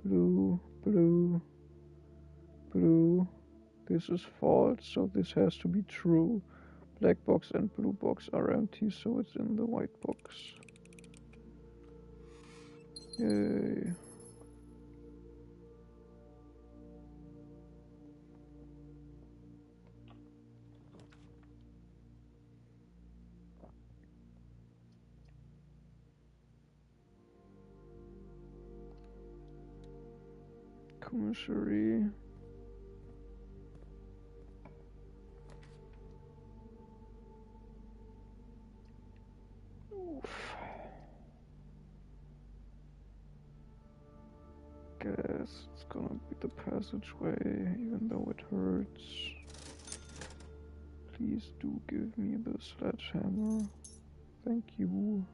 Blue, blue, blue. This is false, so this has to be true. Black box and blue box are empty, so it's in the white box. Yay. Commissary. guess it's gonna be the passageway, even though it hurts. Please do give me the sledgehammer. Thank you.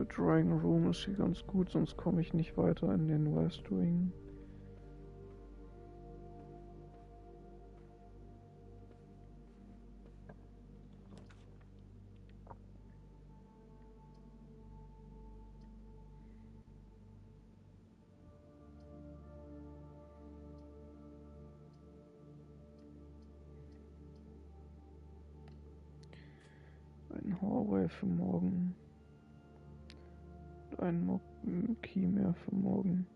Drawing Room ist hier ganz gut, sonst komme ich nicht weiter in den West Wing. Ein Hallway für morgen. Ein Key mehr für morgen.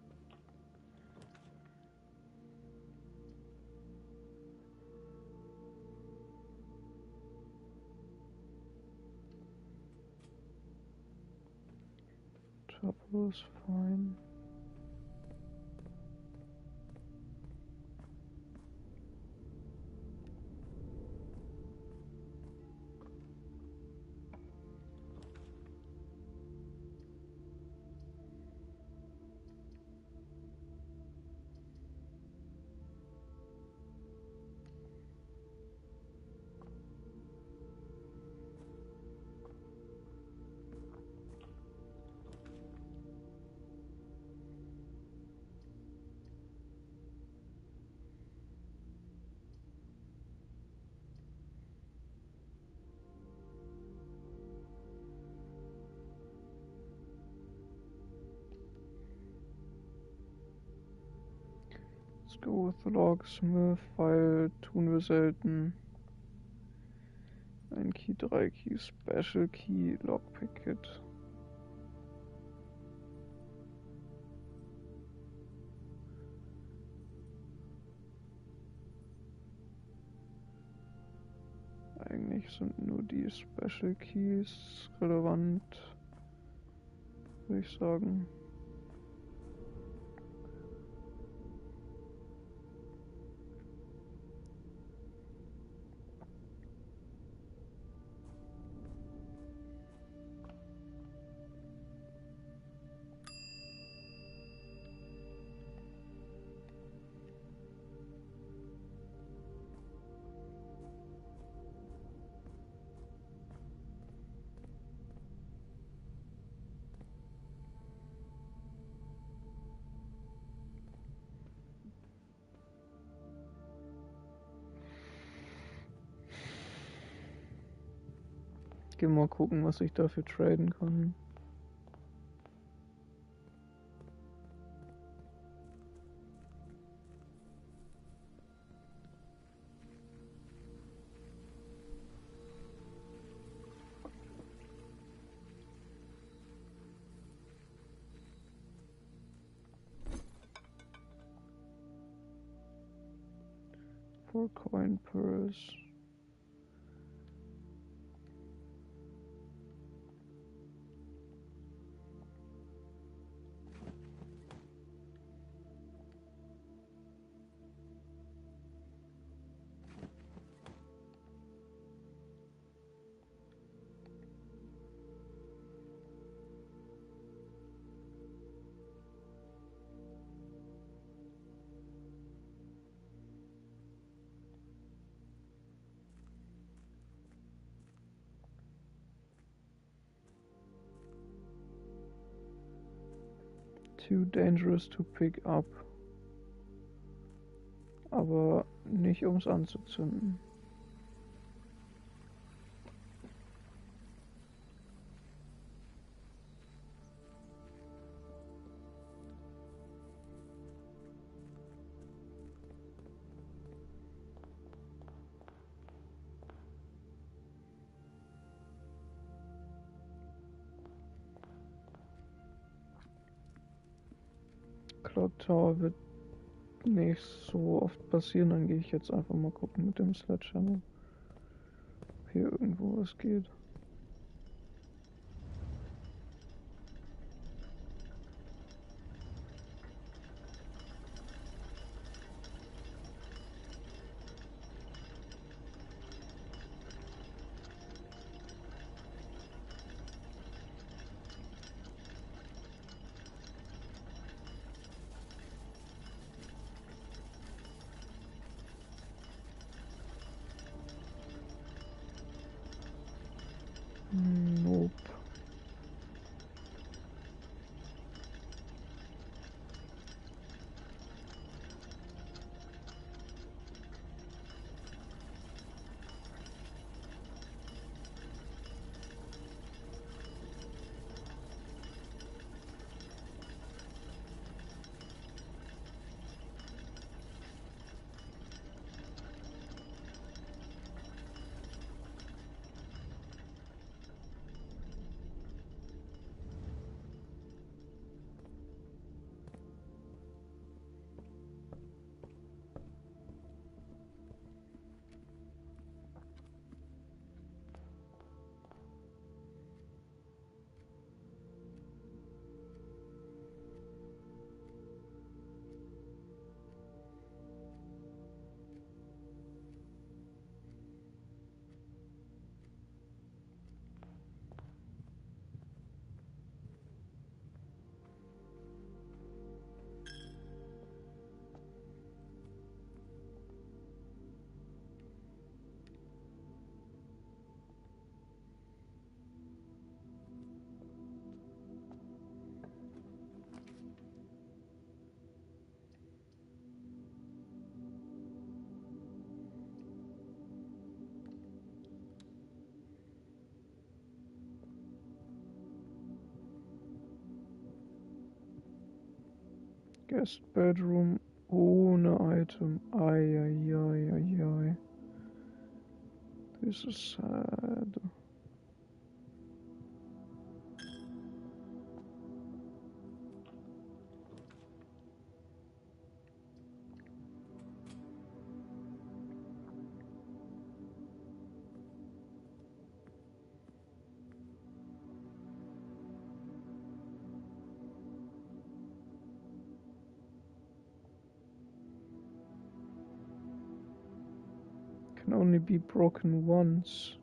Chapel is fine. Let's go with the Locksmith, weil tun wir selten. Ein Key, 3 Key, Special Key, Lockpick Kit. Eigentlich sind nur die Special Keys relevant, würde ich sagen. Geh mal gucken, was ich dafür traden kann. For coin purse. Too dangerous to pick up. Aber nicht ums anzuzünden. Clock Tower wird nicht so oft passieren, dann gehe ich jetzt einfach mal gucken mit dem Sledgehammer. hier irgendwo was geht. Nope. Guest bedroom ohne item. Ai. This is sad. Can only be broken once.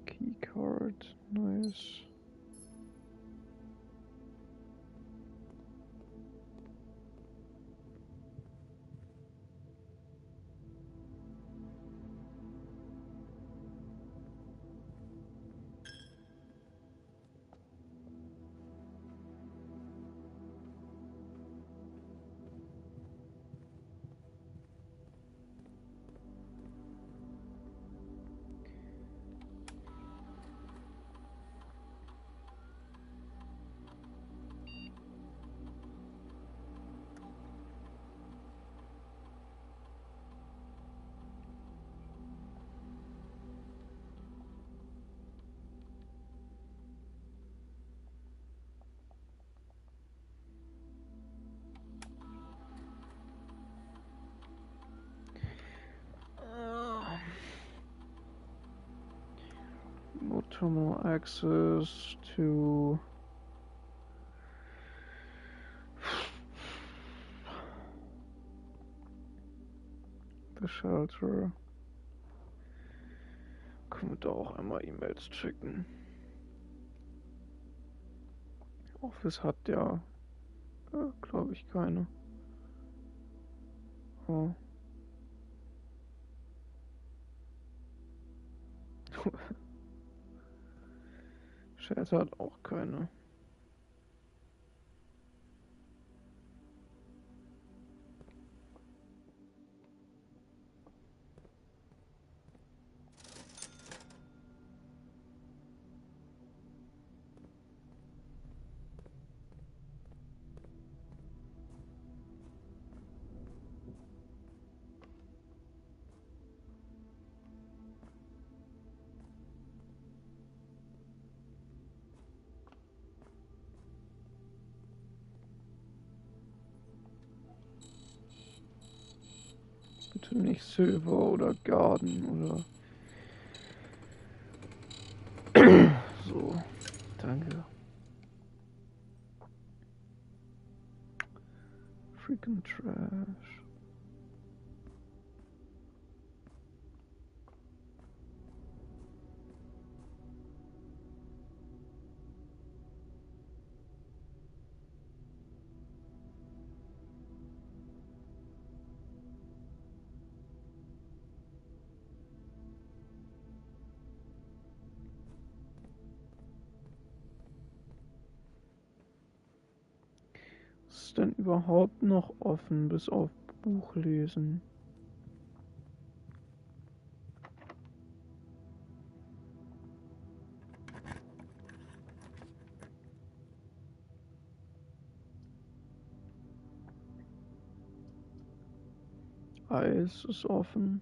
Key card, nice. No terminal access to the shelter. Können wir da auch einmal E-Mails checken. Office hat ja, glaube ich, keine. Oh. Shelter hat auch keine. Bitte nicht Silver oder Garden oder so. Danke. Freaking Trash. Was ist denn überhaupt noch offen, bis auf Buchlesen? Eis ist offen.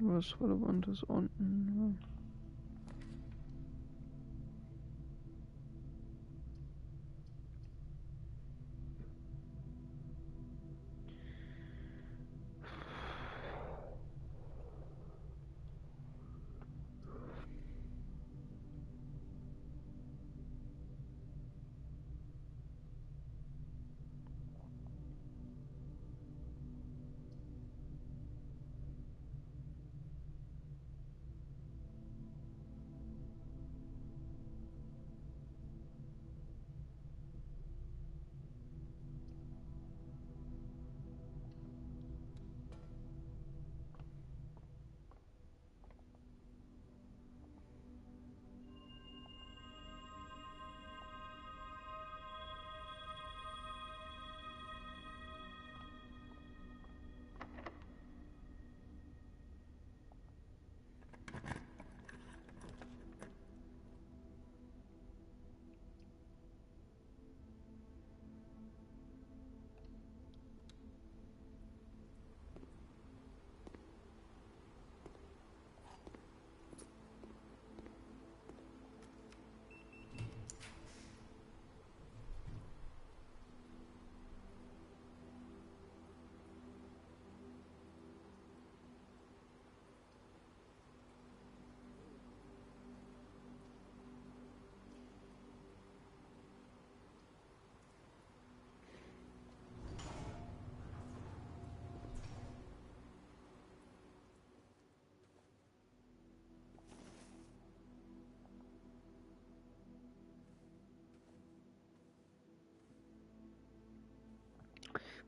Was Relevantes unten. Ja.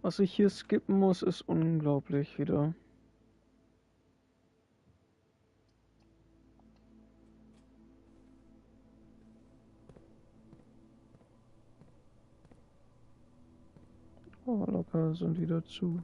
Was ich hier skippen muss, ist unglaublich wieder. Oh, locker sind wieder zu.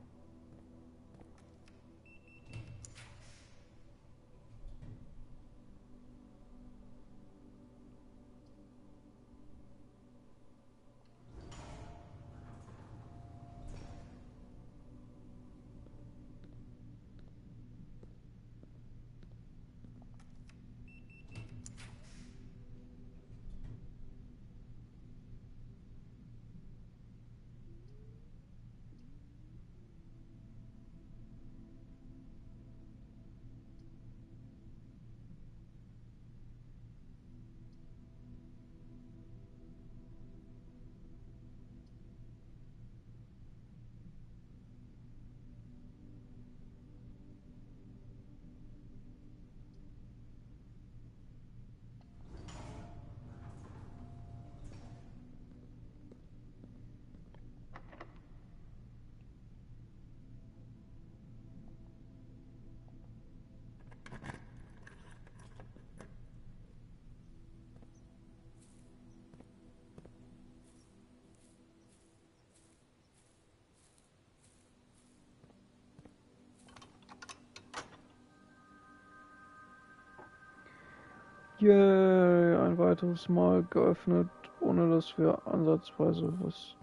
Yay, ein weiteres Mal geöffnet, ohne dass wir ansatzweise was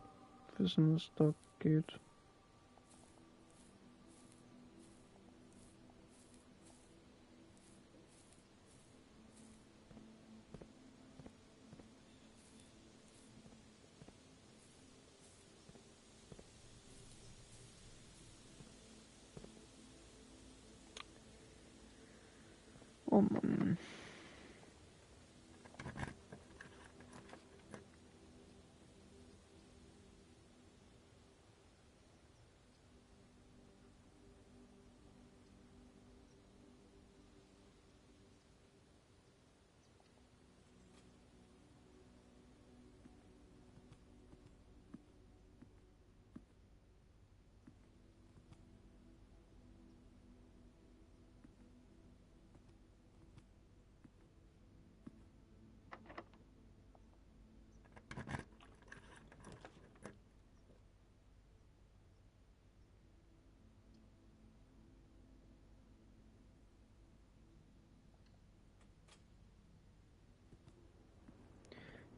wissen, was da geht. Oh Mann.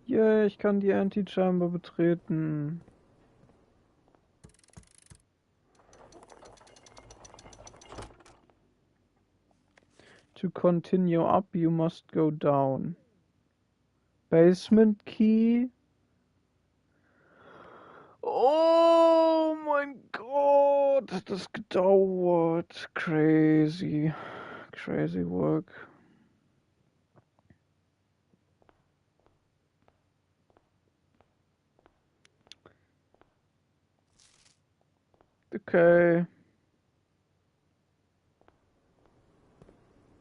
Yay, ich kann die Anti-Chamber betreten. To continue up, you must go down. Basement key. Oh mein Gott, hat das gedauert. Crazy. Crazy work. Okay.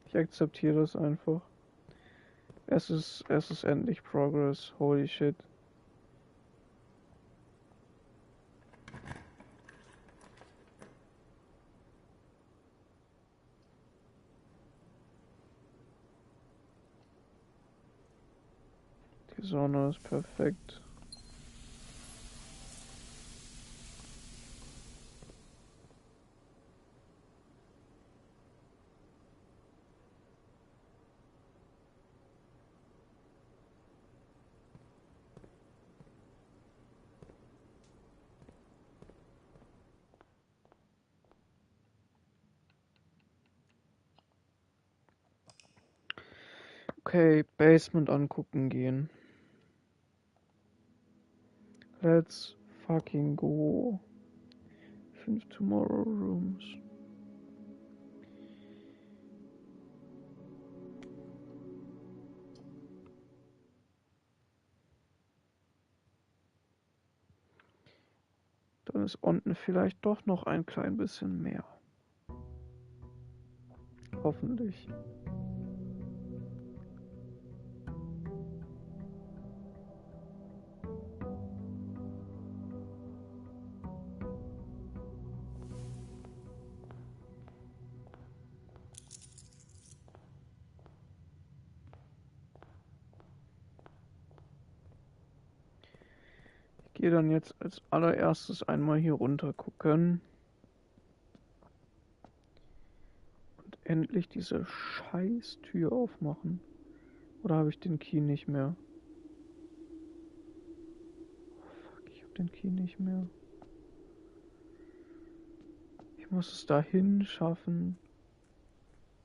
Ich akzeptiere das einfach. Es ist endlich Progress. Holy shit. Die Sonne ist perfekt. Okay, Basement angucken gehen. Let's fucking go. 5 Tomorrow Rooms. Dann ist unten vielleicht doch noch ein klein bisschen mehr. Hoffentlich. Ich gehe dann jetzt als allererstes einmal hier runter gucken. Und endlich diese scheiß Tür aufmachen. Oder habe ich den Key nicht mehr? Oh fuck, ich habe den Key nicht mehr. Ich muss es dahin schaffen.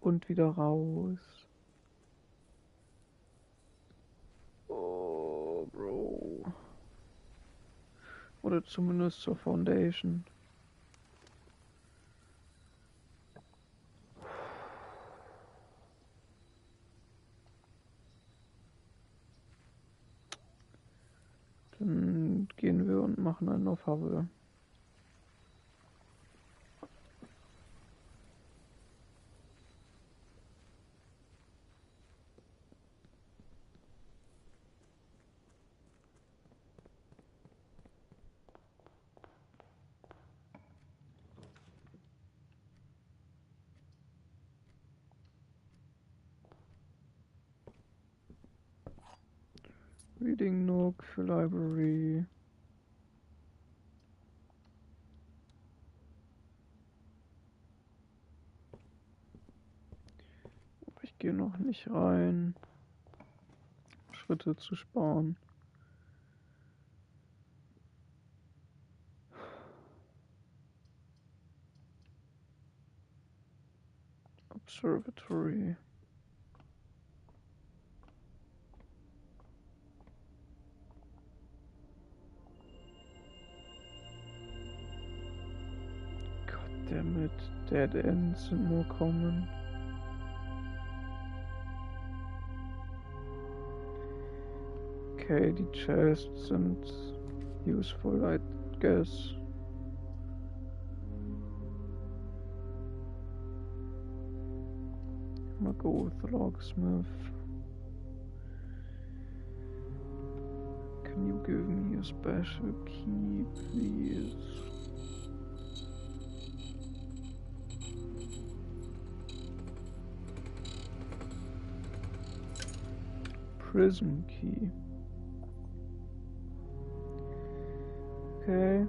Und wieder raus. Oh, Bro. Oder zumindest zur Foundation. Dann gehen wir und machen einen auf Havel. Reading Nook für Library. Ich gehe noch nicht rein. Fortschritte zu sparen. Observatory. Goddammit, Dead Ends sind nur kommen. Okay, die Chests sind useful, I guess. I'm gonna go with Locksmith. Can you give me a special key, please? Prism key. Okay.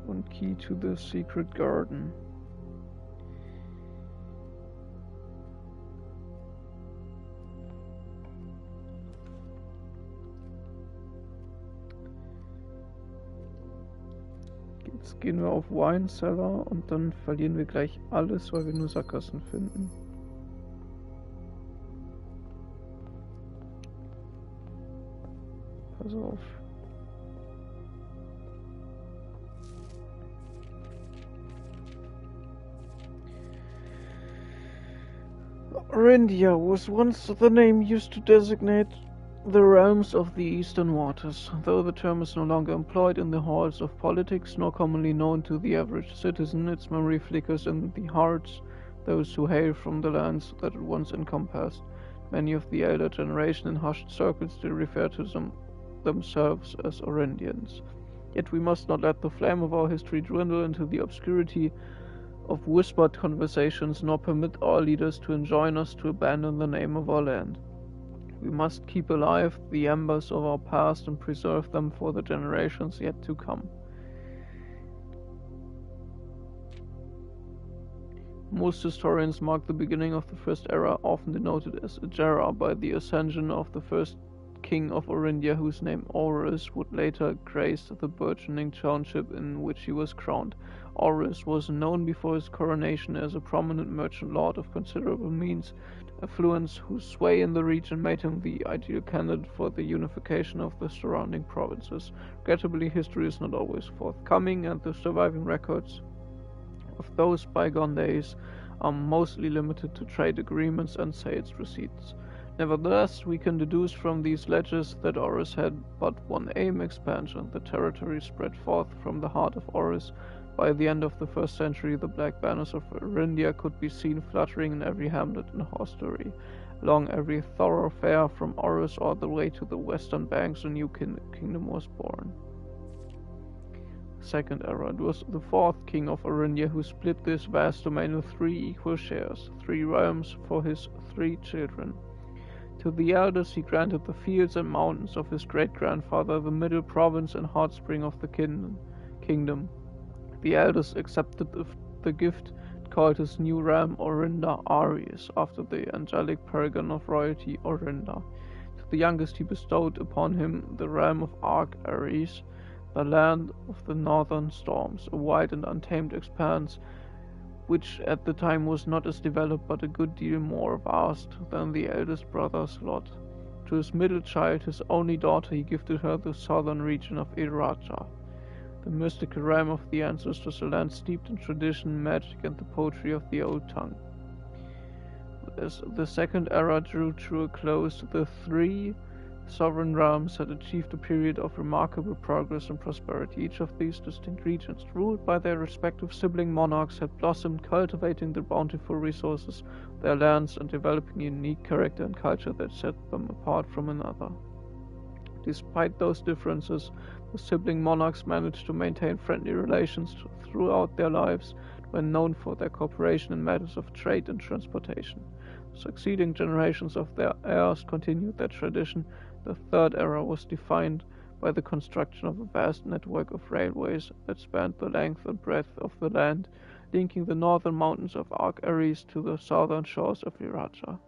One key to the secret garden. Jetzt gehen wir auf Wine Cellar und dann verlieren wir gleich alles, weil wir nur Sackgassen finden. Pass auf. Orindia was once the name used to designate the realms of the Eastern Waters, though the term is no longer employed in the halls of politics, nor commonly known to the average citizen. Its memory flickers in the hearts those who hail from the lands that it once encompassed. Many of the elder generation in hushed circles still refer to themselves as Orindians. Yet we must not let the flame of our history dwindle into the obscurity of whispered conversations, nor permit our leaders to enjoin us to abandon the name of our land. We must keep alive the embers of our past and preserve them for the generations yet to come. Most historians mark the beginning of the First Era, often denoted as Agera, by the ascension of the first king of Orindia, whose name Aurus would later grace the burgeoning township in which he was crowned. Aurus was known before his coronation as a prominent merchant lord of considerable means, affluence, whose sway in the region made him the ideal candidate for the unification of the surrounding provinces. Regrettably, history is not always forthcoming, and the surviving records of those bygone days are mostly limited to trade agreements and sales receipts. Nevertheless, we can deduce from these ledgers that Aurus had but one aim: expansion. The territory spread forth from the heart of Aurus. By the end of the 1st century, the black banners of Orindia could be seen fluttering in every hamlet and hostelry. Along every thoroughfare from Aurus all the way to the western banks, a new kingdom was born. Second Era. It was the 4th king of Orindia who split this vast domain in 3 equal shares, 3 realms for his 3 children. To the eldest he granted the fields and mountains of his great-grandfather, the middle province and heartspring of the kingdom. The eldest accepted the gift and called his new realm Orinda Aries, after the angelic paragon of royalty Orinda. To the youngest he bestowed upon him the realm of Arc Aries, the land of the northern storms, a wide and untamed expanse which at the time was not as developed but a good deal more vast than the eldest brother's lot. To his middle child, his only daughter, he gifted her the southern region of Iraja, the mystical realm of the ancestors, a land steeped in tradition, magic, and the poetry of the old tongue. As the Second Era drew to a close, the 3 sovereign realms had achieved a period of remarkable progress and prosperity. Each of these distinct regions, ruled by their respective sibling monarchs, had blossomed, cultivating the bountiful resources of their lands and developing a unique character and culture that set them apart from another. Despite those differences, the sibling monarchs managed to maintain friendly relations throughout their lives. It were known for their cooperation in matters of trade and transportation. Succeeding generations of their heirs continued that tradition. The Third Era was defined by the construction of a vast network of railways that spanned the length and breadth of the land, linking the northern mountains of Arc Ares to the southern shores of Iraja.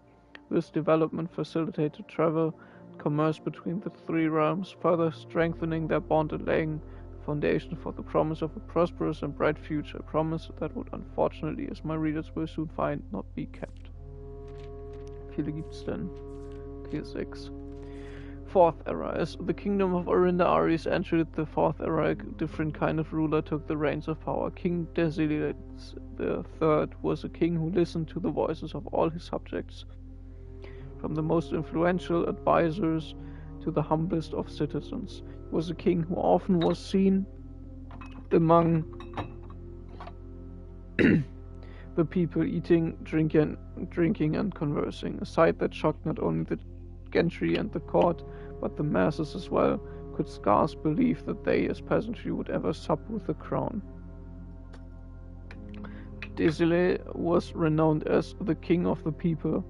This development facilitated travel and commerce between the three realms, further strengthening their bond and laying the foundation for the promise of a prosperous and bright future, a promise that would unfortunately, as my readers will soon find, not be kept. Wie viele gibt's denn? Okay, 6. Fourth Era. As the kingdom of Orinda Ares entered the Fourth Era, a different kind of ruler took the reins of power. King Desileus III was a king who listened to the voices of all his subjects, from the most influential advisors to the humblest of citizens. He was a king who often was seen among the people eating, drinking and conversing, a sight that shocked not only the gentry and the court, but the masses as well, could scarce believe that they as peasantry would ever sup with the crown. Desileus was renowned as the king of the people,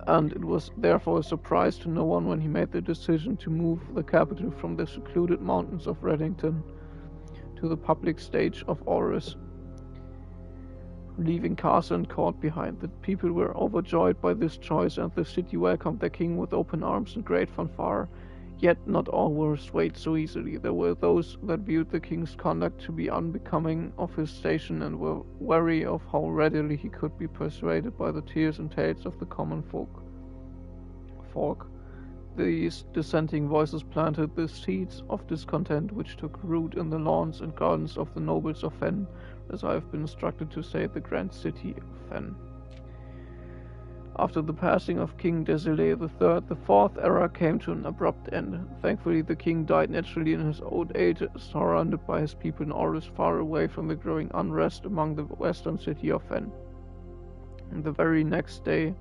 and it was therefore a surprise to no one when he made the decision to move the capital from the secluded mountains of Reddington to the public stage of Auris, leaving castle and court behind. The people were overjoyed by this choice, and the city welcomed their king with open arms and great fanfare. Yet not all were swayed so easily. There were those that viewed the king's conduct to be unbecoming of his station and were wary of how readily he could be persuaded by the tears and tales of the common folk. These dissenting voices planted the seeds of discontent which took root in the lawns and gardens of the nobles of Fen, as I have been instructed to say, the grand city of Fen. After the passing of King Desileus III, the Fourth Era came to an abrupt end. Thankfully, the king died naturally in his old age, surrounded by his people in Auris, far away from the growing unrest among the western city of Fen. And the very next day,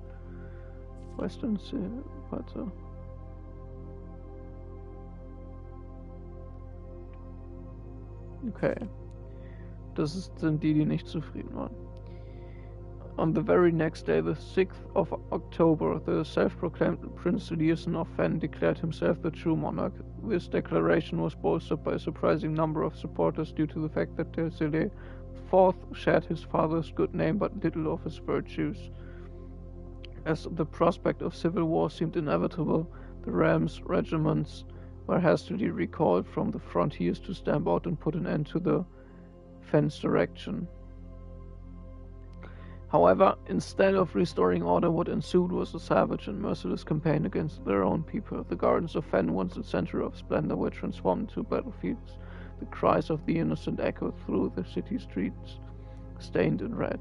Okay. Das sind die nicht zufrieden waren. On the very next day, the 6th of October, the self-proclaimed Prince Leeson of Fen declared himself the true monarch. This declaration was bolstered by a surprising number of supporters due to the fact that Desileus IV shared his father's good name but little of his virtues. As the prospect of civil war seemed inevitable, the realm's regiments were hastily recalled from the frontiers to stamp out and put an end to the Fen's direction. However, instead of restoring order, what ensued was a savage and merciless campaign against their own people. The gardens of Fen, once a center of splendor, were transformed into battlefields. The cries of the innocent echoed through the city streets, stained in red.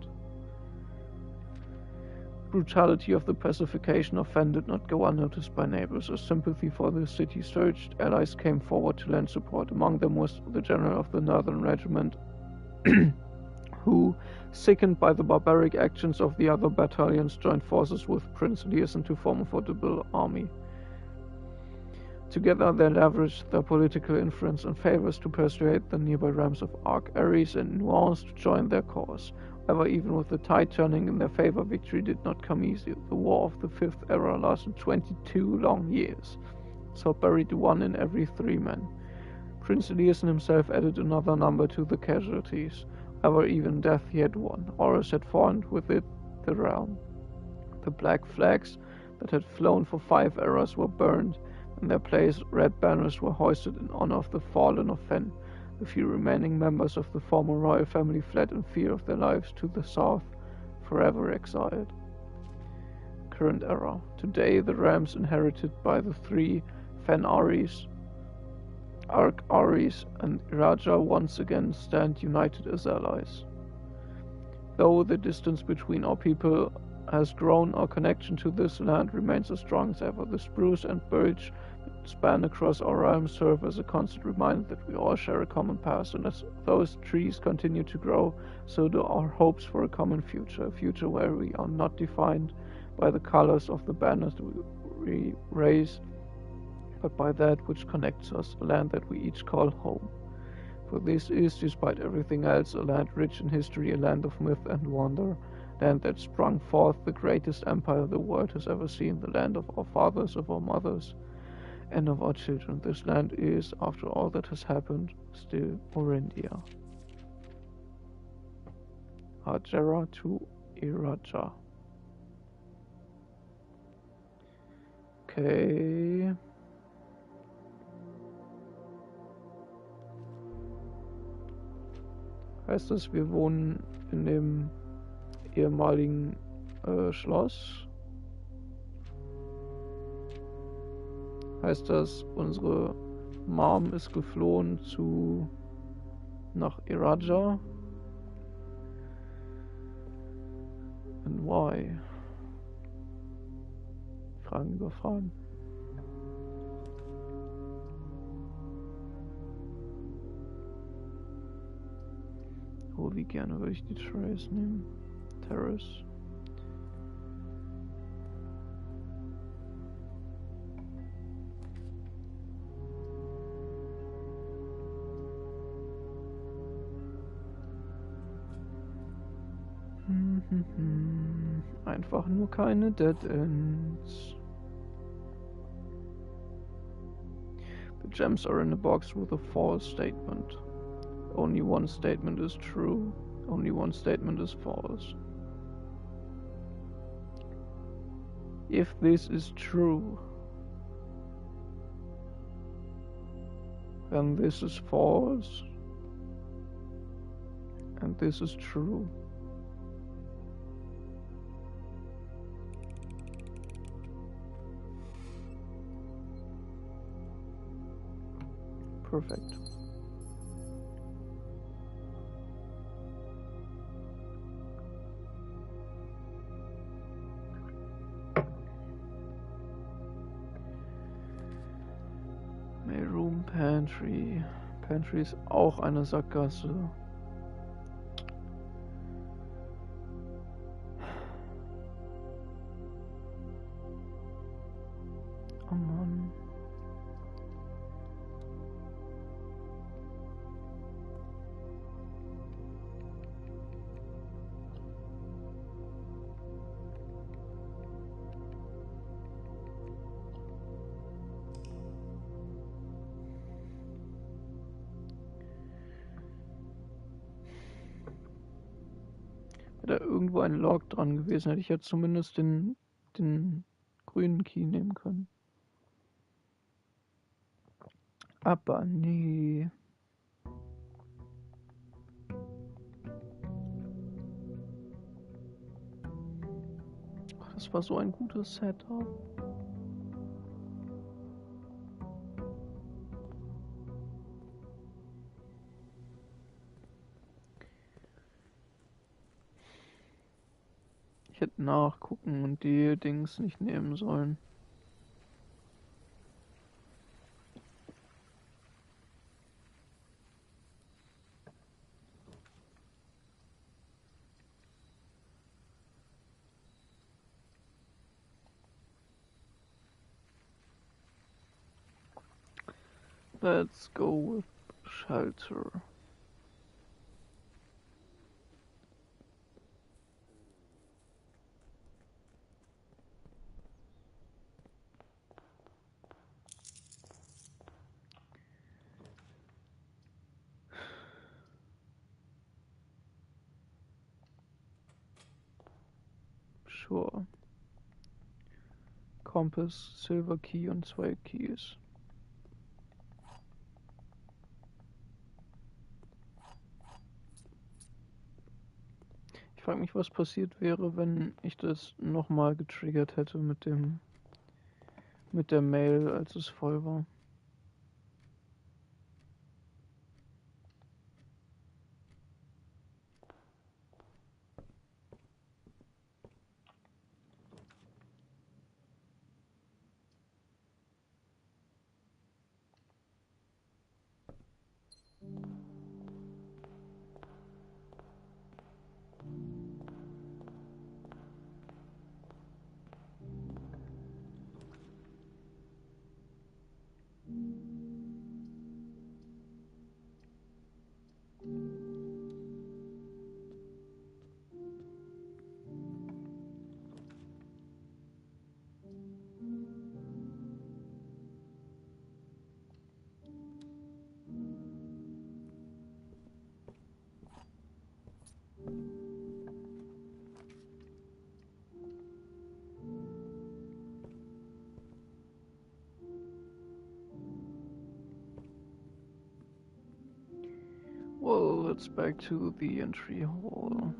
The brutality of the pacification of Fen did not go unnoticed by neighbors. As sympathy for the city surged, allies came forward to lend support. Among them was the general of the Northern Regiment, who, sickened by the barbaric actions of the other battalions, joined forces with Prince Leeson to form a formidable army. Together they leveraged their political influence and favors to persuade the nearby realms of Arc Ares and Nuance to join their cause. However, even with the tide turning in their favor, victory did not come easy. The War of the Fifth Era lasted 22 long years, so buried one in every 3 men. Prince Leeson himself added another number to the casualties. However, even death he had won. Auris had formed with it the realm. The black flags that had flown for 5 eras were burned. In their place, red banners were hoisted in honor of the fallen of Fen. The few remaining members of the former royal family fled in fear of their lives to the south, forever exiled. Current era. Today, the realms inherited by the 3 Fen Ares, Arc Ares and Iraja once again stand united as allies. Though the distance between our people has grown, our connection to this land remains as strong as ever. The spruce and birch that span across our realm serve as a constant reminder that we all share a common past, and as those trees continue to grow, so do our hopes for a common future, a future where we are not defined by the colors of the banners we raise, but by that which connects us, a land that we each call home. For this is, despite everything else, a land rich in history, a land of myth and wonder, land that sprung forth the greatest empire the world has ever seen, the land of our fathers, of our mothers, and of our children. This land is, after all that has happened, still Orindia. Hajera to Iraja. Okay. Heißt das, wir wohnen in dem ehemaligen Schloss? Heißt das, unsere Mom ist geflohen nach Iraja? And why? Fragen über Fragen. Oh, wie gerne würde ich die Terrace nehmen. Terrace. Einfach nur keine Dead Ends. The gems are in a box with a false statement. Only one statement is true. Only one statement is false. If this is true, then this is false. And this is true. Perfect. Mailroom, Pantry. Pantry ist auch eine Sackgasse. Oh Mann. Wäre da irgendwo ein Log dran gewesen, hätte ich ja zumindest den grünen Key nehmen können. Aber nee. Ach, das war so ein gutes Setup. Ich hätte nachgucken und die Dings nicht nehmen sollen. Let's go with shelter. Sure. Compass, Silver Key und 2 Keys. Ich frage mich, was passiert wäre, wenn ich das nochmal getriggert hätte mit der Mail, als es voll war. let's back to the entry hall.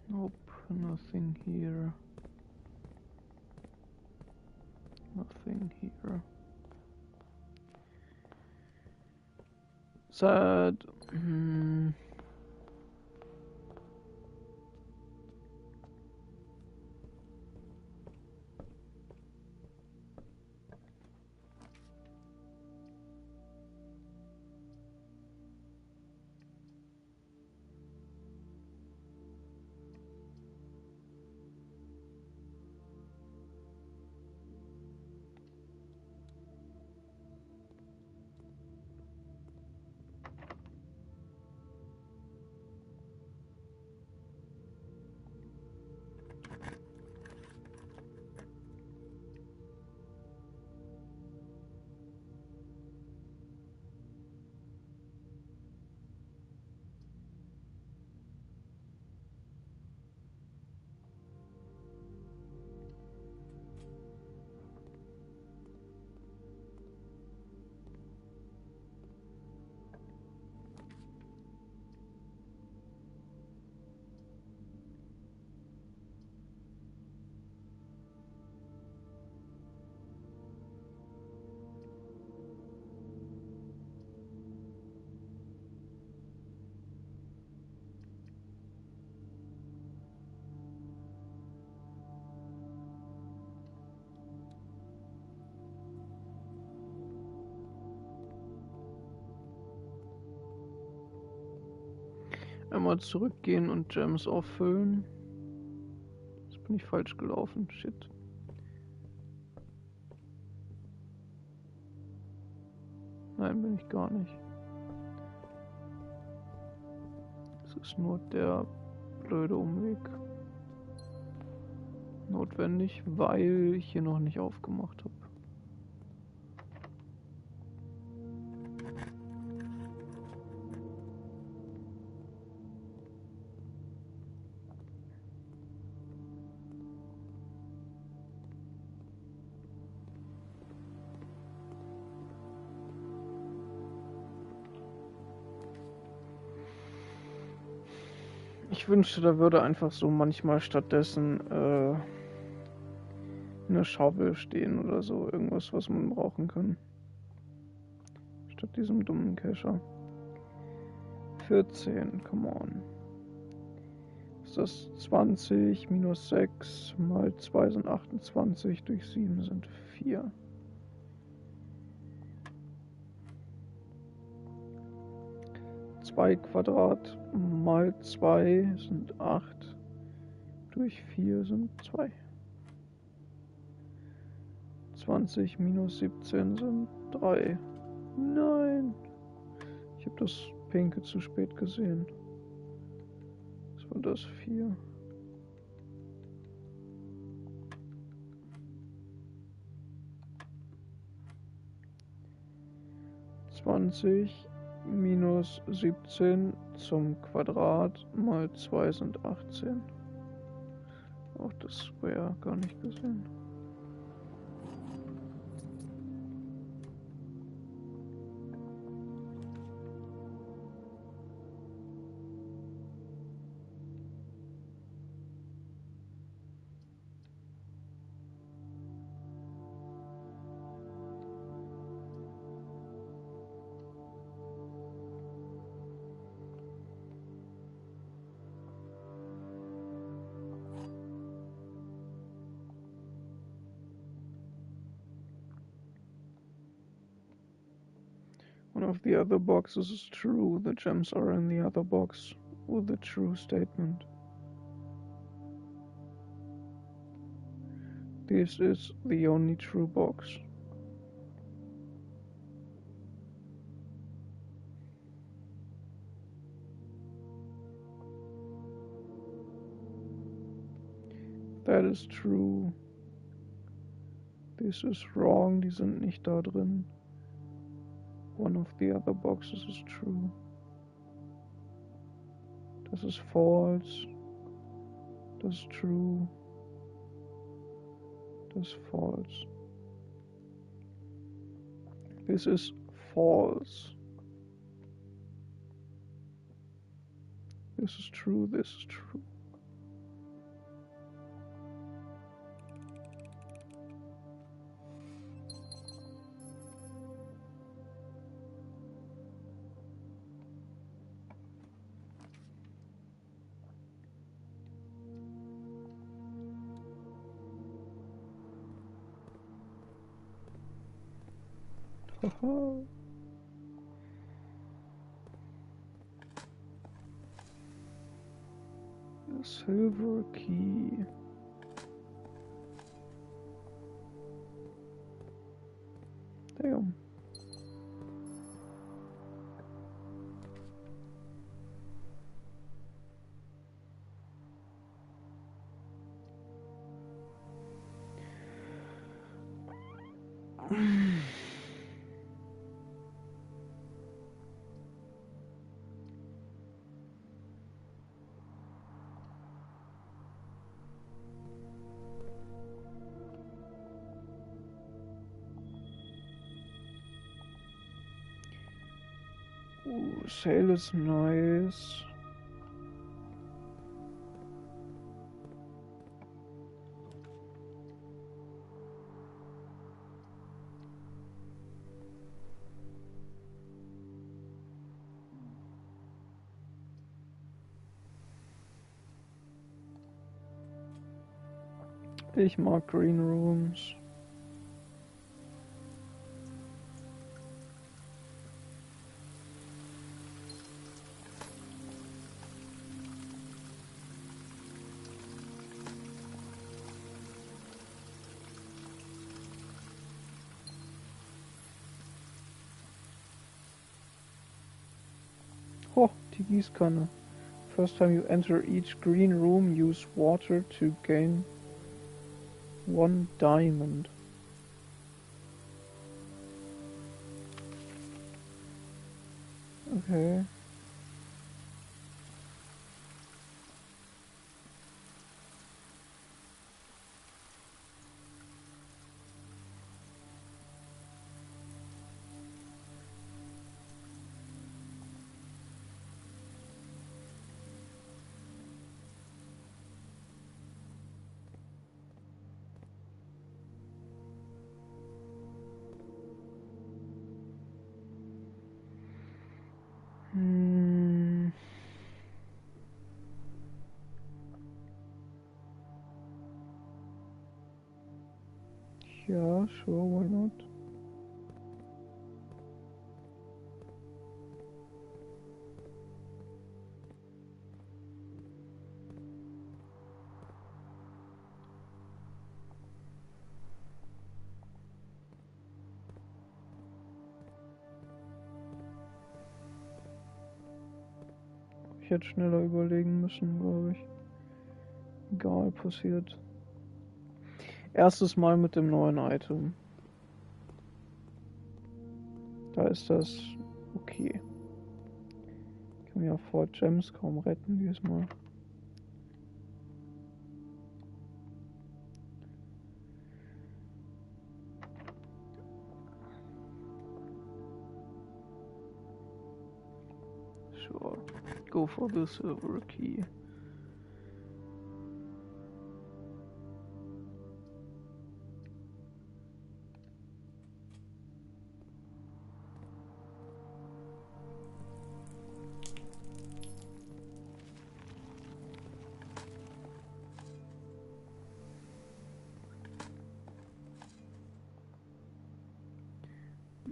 Nope, nothing here. Nothing here. Sad. Einmal zurückgehen und Gems auffüllen. Jetzt bin ich falsch gelaufen. Shit. Nein, bin ich gar nicht. Es ist nur der blöde Umweg notwendig, weil ich hier noch nicht aufgemacht habe. Ich wünschte, da würde einfach so manchmal stattdessen eine Schaufel stehen oder so. Irgendwas, was man brauchen kann. Statt diesem dummen Kescher. 14, come on. Ist das 20 minus 6 mal 2 sind 28, durch 7 sind 4. Quadrat mal 2 sind 8, durch 4 sind 2. 20 minus 17 sind 3. Nein! Ich habe das Pinke zu spät gesehen. Was war das? 4. Minus 17 zum Quadrat mal 2 sind 18. Auch das Square gar nicht gesehen. One of the other boxes is true. The gems are in the other box with the true statement. This is the only true box. That is true. This is wrong. Die sind nicht da drin. One of the other boxes is true. Das ist false. Das ist true. Das ist false. This is false. This is true. This is true. Haha. A silver key. Damn. Ooh, sail is nice. Ich mag Green Rooms. Oh, die Gießkanne. First time you enter each green room, use water to gain 1 diamond. Okay. Yeah, sure, why not? Ich hätte schneller überlegen müssen, glaube ich. Egal, passiert. Erstes Mal mit dem neuen Item. Da ist das okay. Ich kann mir ja 4 Gems kaum retten diesmal. Sure, go for the silver key.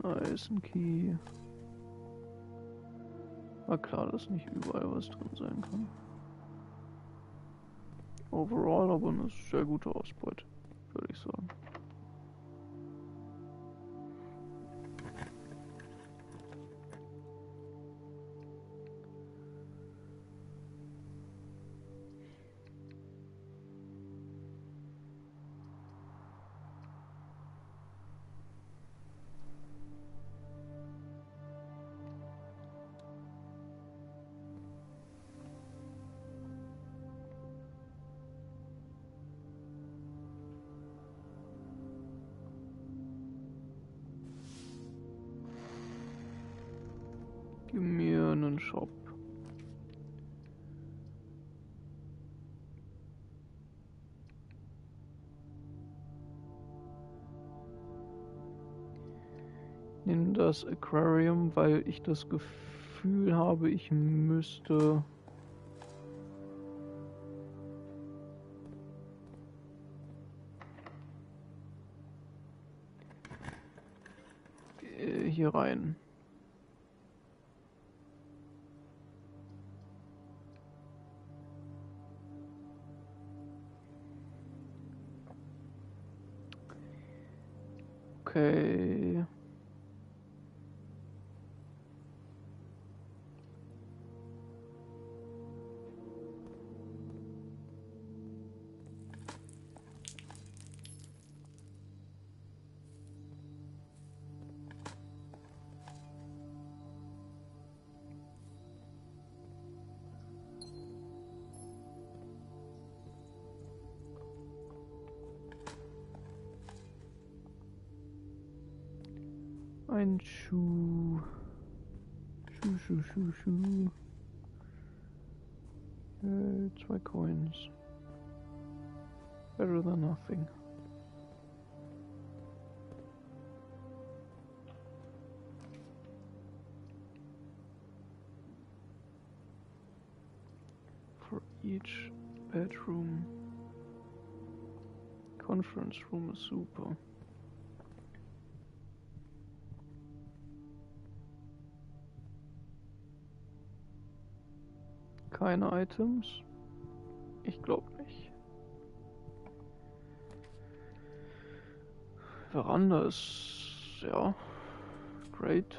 Nice, ein Key. War klar, dass nicht überall was drin sein kann. Overall aber eine sehr gute Ausbeute, würde ich sagen. Gib mir einen Shop. Nimm das Aquarium, weil ich das Gefühl habe, ich müsste hier rein. Okay. Ein Schuh. Schuh. 2 Coins. Better than nothing. For each bedroom. Conference room ist super. Keine Items? Ich glaube nicht. Veranda ist, ja, great.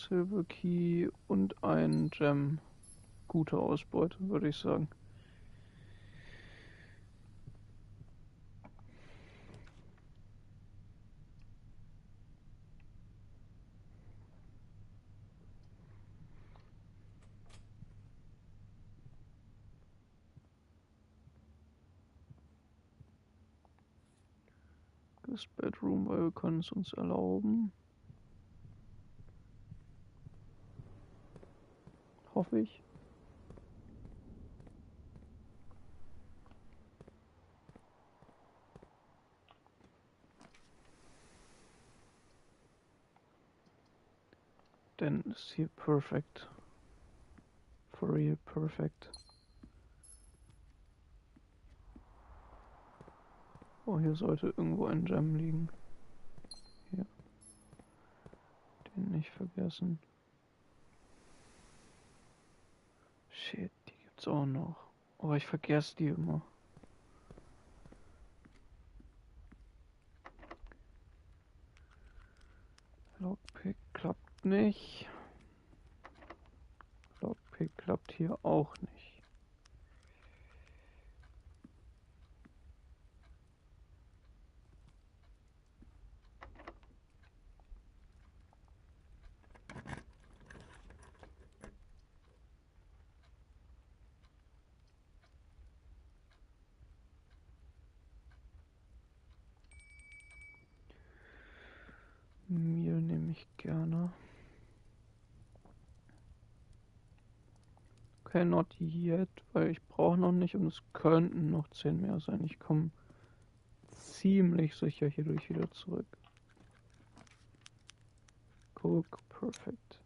Silver Key und ein Gem. Gute Ausbeute, würde ich sagen. Das Bedroom, weil wir können es uns erlauben. Hoffe ich. Denn ist hier perfekt. For real perfekt. Oh, hier sollte irgendwo ein Gem liegen. Hier. Den nicht vergessen. Shit, die gibt's auch noch. Oh, ich vergesse die immer. Lockpick klappt nicht. Lockpick klappt hier auch nicht. Mehl nehme ich gerne. Okay, not yet, weil ich brauche noch nicht und es könnten noch 10 mehr sein. Ich komme ziemlich sicher hierdurch wieder zurück. Cook, perfekt.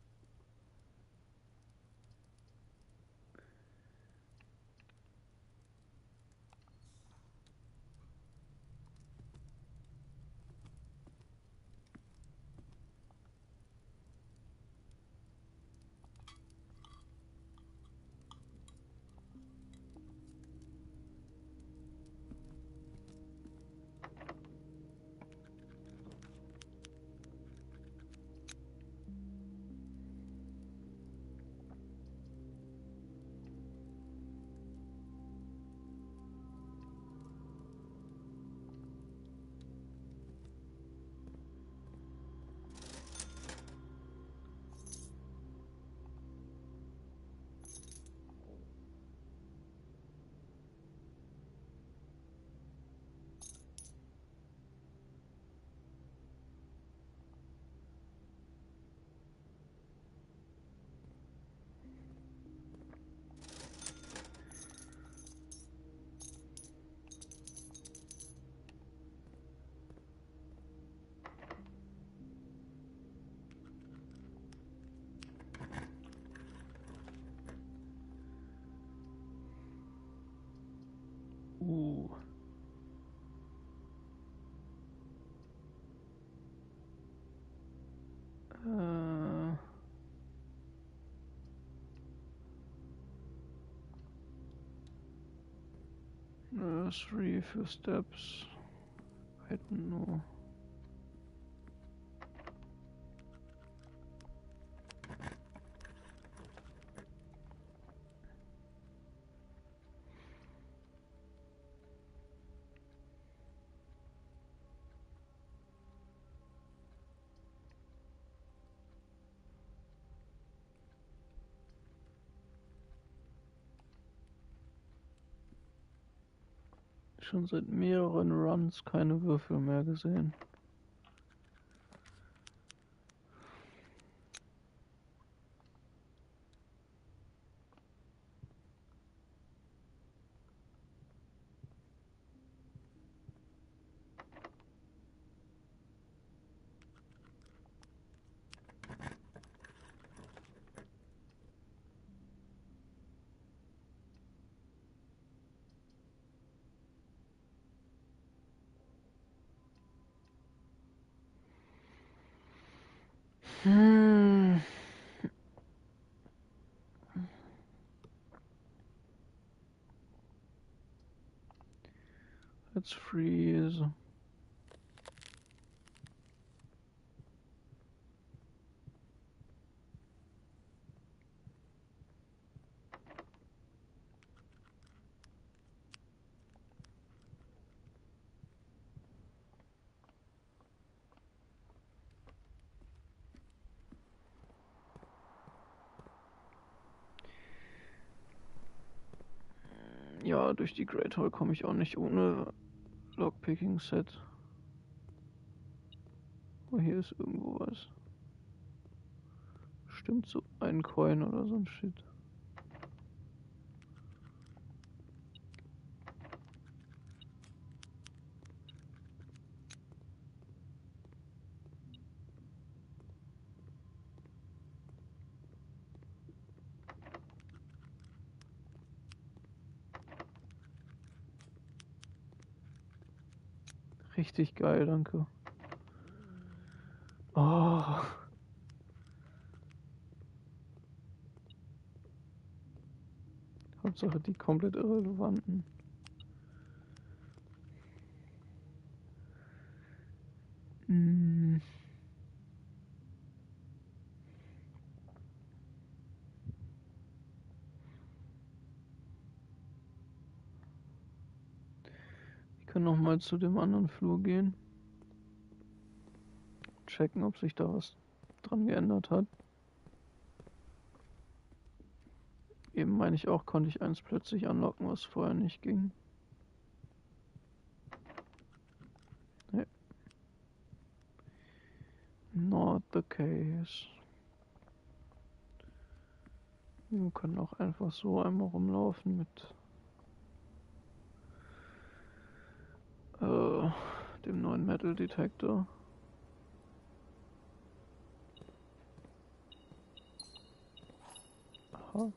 Uh. Nursery, few steps. I don't know. Schon seit mehreren Runs keine Würfel mehr gesehen. Let's freeze. Ja, durch die Great Hall komme ich auch nicht ohne Lockpicking-Set. Oh, hier ist irgendwo was. Stimmt, so ein Coin oder so ein Shit. Richtig geil, danke. Oh. Hauptsache die komplett irrelevanten. Hm. Ich kann noch mal zu dem anderen Flur gehen. Checken, ob sich da was dran geändert hat. Eben meine ich auch, konnte ich eins plötzlich unlocken, was vorher nicht ging. Nee. Not the case. Wir können auch einfach so einmal rumlaufen mit dem neuen Metal Detector. Aha.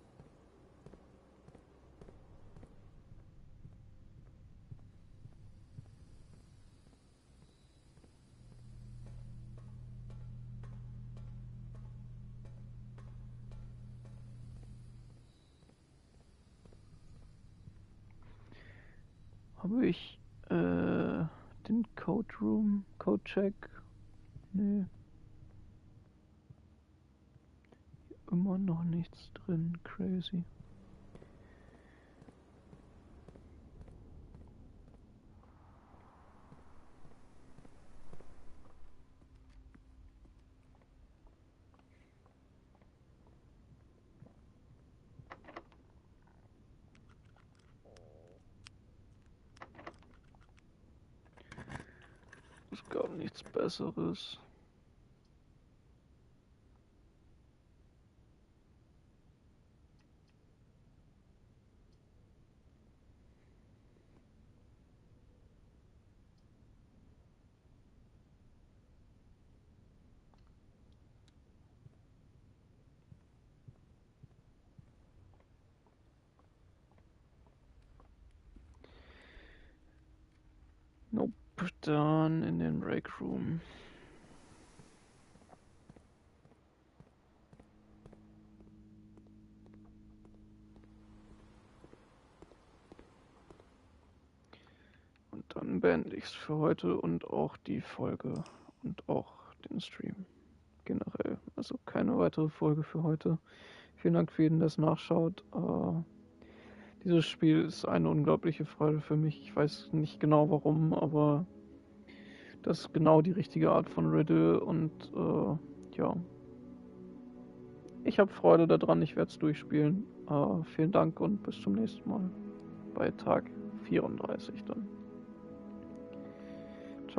Habe ich den Code Room, Code Check? Nee. Immer noch nichts drin. Crazy. Es gab nichts Besseres. Nope, dann in den Break Room. Und dann beende ich es für heute und auch die Folge und auch den Stream generell. Also keine weitere Folge für heute. Vielen Dank für jeden, der es nachschaut. Dieses Spiel ist eine unglaubliche Freude für mich. Ich weiß nicht genau warum, aber das ist genau die richtige Art von Riddle und ja. Ich habe Freude daran, ich werde es durchspielen. Vielen Dank und bis zum nächsten Mal bei Tag 34 dann.